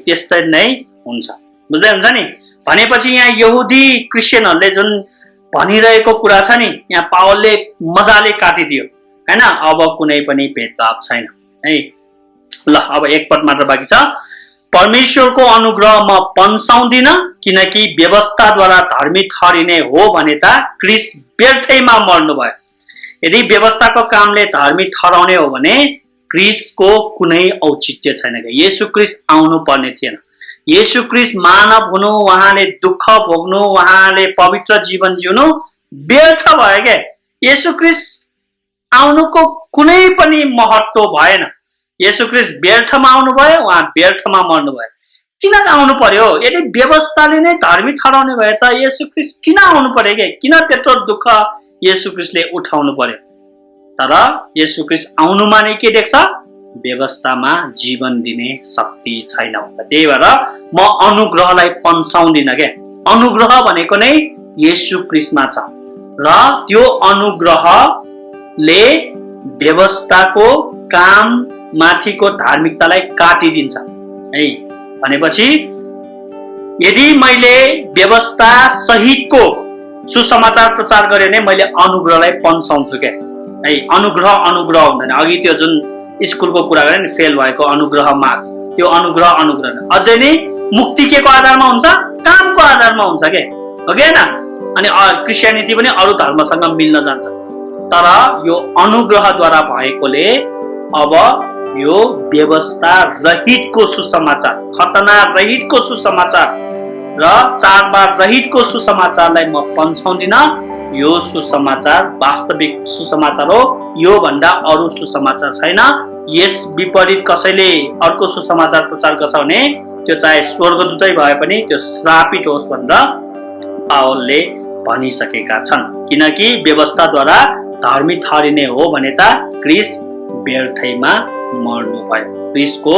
त्यस्तै नै हुन्छ, बुझ्दै हुन्छ नि। भनेपछि यहाँ यहुदी क्रिस्चियनहरूले जुन भनिरहेको कुरा छ नि, यहाँ पावलले मजाले काटिदियो हैन। अब कुनै पनि भेदभाव छैन है। ल अब एक पद मात्र बाँकी छ। परमेश्वरको अनुग्रह म पन्साउँदिन, किनकि व्यवस्थाद्वारा धार्मिक ठहरिने हो भने त क्रिस्ट व्यर्थैमा मर्नुभयो। यदि व्यवस्थाको कामले धार्मिक ठहराउने हो भने क्रिस्टको कुनै औचित्य छैन। येशू क्रिस्ट आउनु पर्ने थिएन। येशू क्रिस्ट मानव हुनु, उहाँले दुःख भोग्नु, उहाँले पवित्र जीवन जिउनु व्यर्थ भयो के। येशू क्रिस्ट आउनुको कुनै पनि महत्त्व भएन। येशू क्रिस्ट व्यर्थमा आउनुभयो, उहाँ व्यर्थमा मर्नुभयो। किन आउनु पर्यो? यदि व्यवस्थाले नै धार्मिक ठहराउने भए त येशू क्रिस्ट किन आउनु पर्यो के? किन त्यत्रो दुःख येशू क्रिस्टले उठाउनु पर्यो? तर येशू क्रिस्ट आउनुमा नै के देख्छ? व्यवस्थामा जीवन दिने शक्ति छैन। त्यही भएर म अनुग्रहलाई पन्साउँदिन के। अनुग्रह भनेको नै येशू क्रिस्टमा छ र त्यो अनुग्रहले व्यवस्थाको काम माथिको धार्मिकतालाई काटिदिन्छ है। भनेपछि यदि मैले व्यवस्था सहितको सुसमाचार प्रचार गरे भने मैले अनुग्रहलाई पन्साउँछु के है। अनुग्रह हुँदैन। अघि त्यो जुन स्कुलको कुरा गरे नि, फेल भएको अनुग्रह मार्क्स, त्यो अनुग्रह अझै नै मुक्ति के को आधारमा हुन्छ? कामको आधारमा हुन्छ के, हो कि हैन? अनि क्रिस्चियनिटी पनि अरू धर्मसँग मिल्न जान्छ। तर यो अनुग्रहद्वारा भएकोले अब यो व्यवस्था रहितको सुसमाचार, खतना रहितको सुसमाचार र चाडबाड रहितको सुसमाचारलाई म पन्साउँदिन। यो सुसमाचार वास्तविक सुसमाचार हो, यो भन्दा अरू सुसमाचार छैन। यस विपरीत कसैले अर्को सुसमाचार प्रचार गर्छ भने त्यो चाहे स्वर्गदूतै भए पनि त्यो श्रापित होस् भनेर पावलले भनिसकेका छन्। किनकि व्यवस्थाद्वारा धार्मिक ठहरिने हो भने त क्रिस्ट व्यर्थैमा मर्नुभयो। क्रिस्टको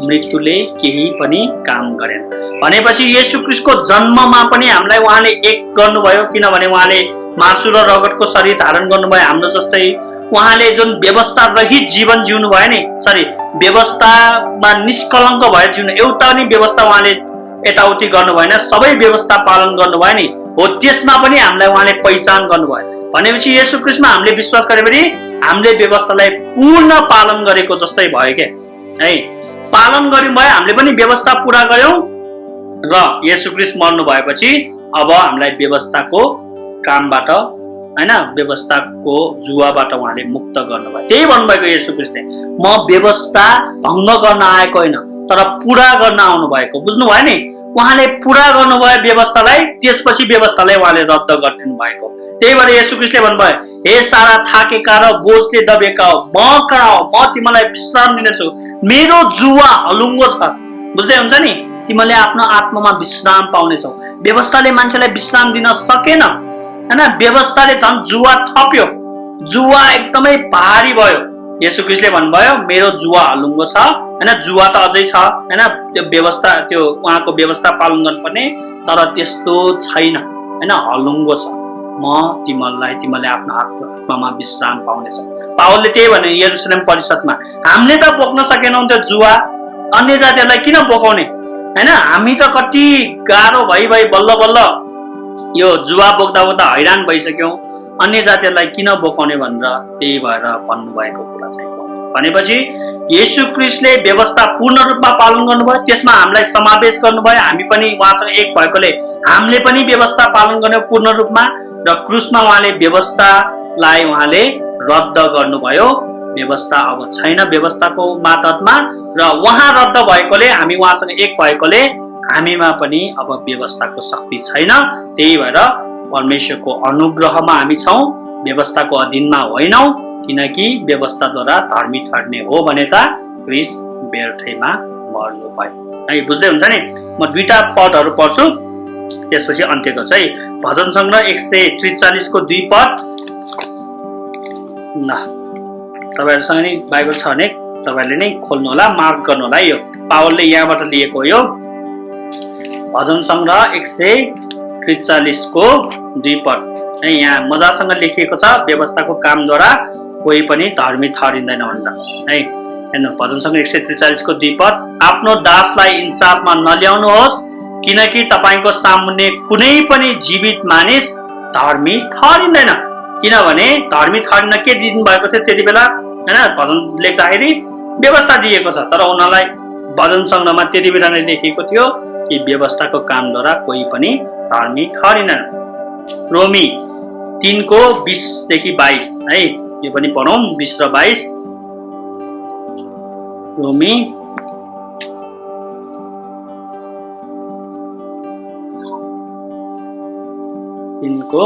मृत्युले केही पनि काम गरेन। भनेपछि येशू क्रिस्टको जन्ममा पनि हामीलाई उहाँले एक गर्नुभयो, किनभने उहाँले मासु र रगतको शरीर धारण गर्नुभयो हाम्रो जस्तै। उहाँले जुन व्यवस्था रहित जीवन जिउनु भयो नि, व्यवस्थामा निष्कलङ्क भएर जिउनु, एउटा पनि व्यवस्था उहाँले यताउति गर्नु भएन, सबै व्यवस्था पालन गर्नुभयो नि, हो त्यसमा पनि हामीलाई उहाँले पहिचान गर्नुभयो। भनेपछि येशू क्रिस्टमा हामीले विश्वास गरे पनि हामीले व्यवस्थालाई पूर्ण पालन गरेको जस्तै भयो के है। पालन गर्यौं भयो, हामीले पनि व्यवस्था पूरा गर्यौं र येशू क्रिस्ट मर्नु भएपछि अब हामीलाई व्यवस्थाको कामबाट हैन, व्यवस्थाको जुवाबाट उहाँले मुक्त गर्नुभयो। त्यही भन्नुभएको येशू क्रिस्टले, म व्यवस्था भङ्ग गर्न आएको होइन तर पूरा गर्न आउनु भएको। बुझ्नु भयो नि? उहाँले पूरा गर्नुभयो व्यवस्थालाई, त्यसपछि व्यवस्थालाई उहाँले रद्द गरिदिनु भएको। त्यही भएर येशू क्रिस्टले भन्नुभयो, हे सारा थाकेका र बोझले दबेका हो, म कहाँ हो, म तिमीलाई विश्राम दिनेछु, मेरो जुवा हलुङ्गो छ। बुझ्दै हुन्छ नि? तिमीले आफ्नो आत्मामा विश्राम पाउनेछौ। व्यवस्थाले मान्छेलाई विश्राम दिन सकेन हैन, व्यवस्थाले झन् जुवा थप्यो, जुवा एकदमै भारी भयो। येशू क्रिस्टले भन्नुभयो मेरो जुवा हलुङ्गो छ हैन, जुवा त अझै छ हैन, त्यो व्यवस्था, त्यो उहाँको व्यवस्था पालन गर्नुपर्ने, तर त्यस्तो छैन हैन, हलुङ्गो छ। म तिमीले आफ्नो आत्मामा विश्राम पाउनेछ। पावलले त्यही भने यरुशलेम परिषदमा, हामीले त बोक्न सकेनौं त्यो जुवा, अन्य जातिहरूलाई किन बोकाउने हैन? हामी त कति गाह्रो भइ बल्ल बल्ल यो जुवा बोक्दा हैरान भइसक्यौं, अन्य जातिहरूलाई किन बोकाउने भनेर त्यही भएर भन्नुभएको कुरा चाहिँ भनेपछि येशू क्रिस्टले व्यवस्था पूर्ण रूपमा पालन गर्नुभयो, त्यसमा हामीलाई समावेश गर्नुभयो। हामी पनि उहाँसँग एक भएकोले हामीले पनि व्यवस्था पालन गर्ने पूर्ण रूपमा, र क्रुसमा उहाँले व्यवस्थालाई उहाँले रद्द गर्नुभयो। व्यवस्था अब छैन व्यवस्थाको मातहतमा, र उहाँ रद्द भएकोले हामी उहाँसँग एक भएकोले हामीमा पनि अब व्यवस्थाको शक्ति छैन। त्यही भएर परमेश्वरको अनुग्रहमा हामी छौं, व्यवस्थाको अधीनमा होइनौं। किनकि व्यवस्थाद्वारा धार्मिक ठहर्ने हो भने त क्रिस्ट व्यर्थैमा मर्नु भयो। है, बुझ्दै हुन्छ नि। म दुईटा पदहरू पढ्छु त्यसपछि अन्त्य गर्छु है। भजन सङ्ग्रह 143 को 2 पद। ल तपाईहरुसँग नि बाइबल छ भने तपाईहरुले नै खोल्नु होला, मार्क गर्नु होला। यो पावलले यहाँबाट लिएको हो। यो भजन सङ्ग्रह 143 को 2 पद है। यहाँ मजासँग लेखिएको छ, व्यवस्थाको कामद्वारा कोही पनि धर्मी ठहरिँदैन भनेर है। हेर्नु भजन सङ्ग्रह 143 को 2 पद। आफ्नो दासलाई इन्साफमा नल्याउनुहोस्, किनकि तपाईको सामुन्ने कुनै पनि जीवित मानिस धर्मी ठहरिँदैन। किनभने धर्मी ठहरिन के दिनु भएको थियो त्यति बेला हैन, भजन लेख्दाखेरि व्यवस्था दिएको छ, तर उनीहरूलाई भजन सङ्ग्रहमा त्यति बेला नै लेखिएको थियो कि व्यवस्थाको कामद्वारा कोही पनि धर्मी ठहरिँदैन। रोमी 3 को 20 देखि 22 है, यो पनि पढौँ 20 र 22। रोमी 3 को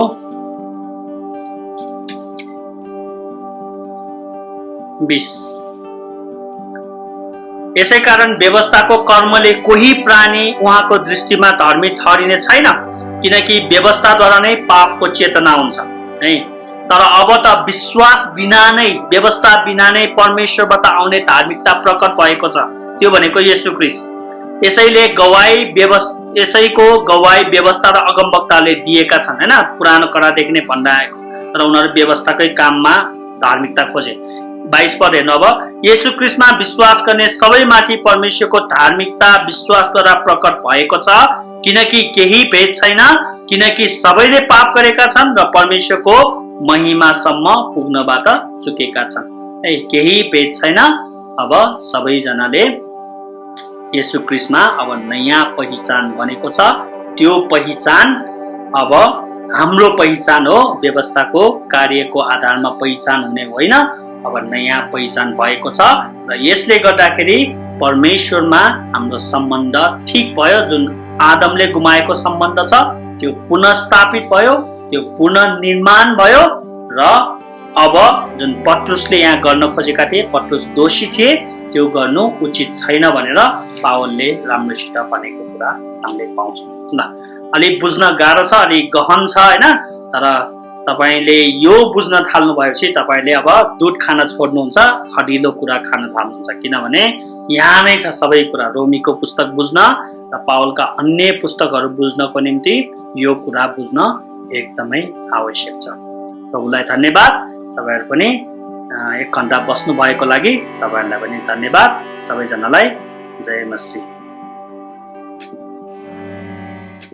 20। यसै कारण व्यवस्थाको कर्मले कोही प्राणी उहाँको दृष्टिमा धर्मी ठहरिने छैन, किनकि व्यवस्थाद्वारा नै पापको चेतना हुन्छ है। तर अब त विश्वास बिना नै, व्यवस्था बिना नै परमेश्वरबाट आउने धार्मिकता प्रकट भएको छ, त्यो भनेको येशू ख्रीष्ट। यसैको गवाई व्यवस्था र अगमवक्ताले दिएका छन् हैन, पुरानो करादेखि नै भनिरहेको। तर उनीहरू व्यवस्थाकै काममा धार्मिकता खोजे। 22 पद हेर्नु। अब येशू ख्रीष्टमा विश्वास गर्ने सबैमाथि परमेश्वरको धार्मिकता विश्वासद्वारा प्रकट भएको छ, किनकि केही भेद छैन, किनकि सबैले पाप गरेका छन् र परमेश्वरको महिमासम्म पुग्नबाट चुकेका छन् है। केही भेद छैन। अब सबैजनाले येशू ख्रीष्टमा अब नयाँ पहिचान बनेको छ। त्यो पहिचान अब हाम्रो पहिचान हो, व्यवस्थाको कार्यको आधारमा पहिचान हुने होइन, अब नयाँ पहिचान भएको छ। र यसले गर्दाखेरि परमेश्वरमा हाम्रो सम्बन्ध ठीक भयो। जुन आदमले गुमाएको सम्बन्ध छ त्यो पुनर्स्थापित भयो, त्यो पुनर्निर्माण भयो। र अब जुन पत्रुसले यहाँ गर्न खोजेका थिए, पत्रुस दोषी थिए, त्यो गर्नु उचित छैन भनेर पावलले राम्रोसित भनेको कुरा हामीले पाउँछौँ। ल अलि बुझ्न गाह्रो छ, अलि गहन छ हैन, तर तपाईले यो बुझ्न थाल्नु भएपछि तपाईले अब दुध खान छोड्नुहुन्छ, खडिलो कुरा खान थाल्नुहुन्छ। किनभने यहाँ नै छ सबै कुरा। रोमीको पुस्तक बुझ्न र पावलका अन्य पुस्तकहरू बुझ्नको निम्ति यो कुरा बुझ्न एकदमै आवश्यक छ। प्रभुलाई धन्यवाद। तपाईहरु पनि 1 घण्टा बस्नु भएको लागि तपाईहरुलाई पनि धन्यवाद। सबैजनालाई जय मसीह।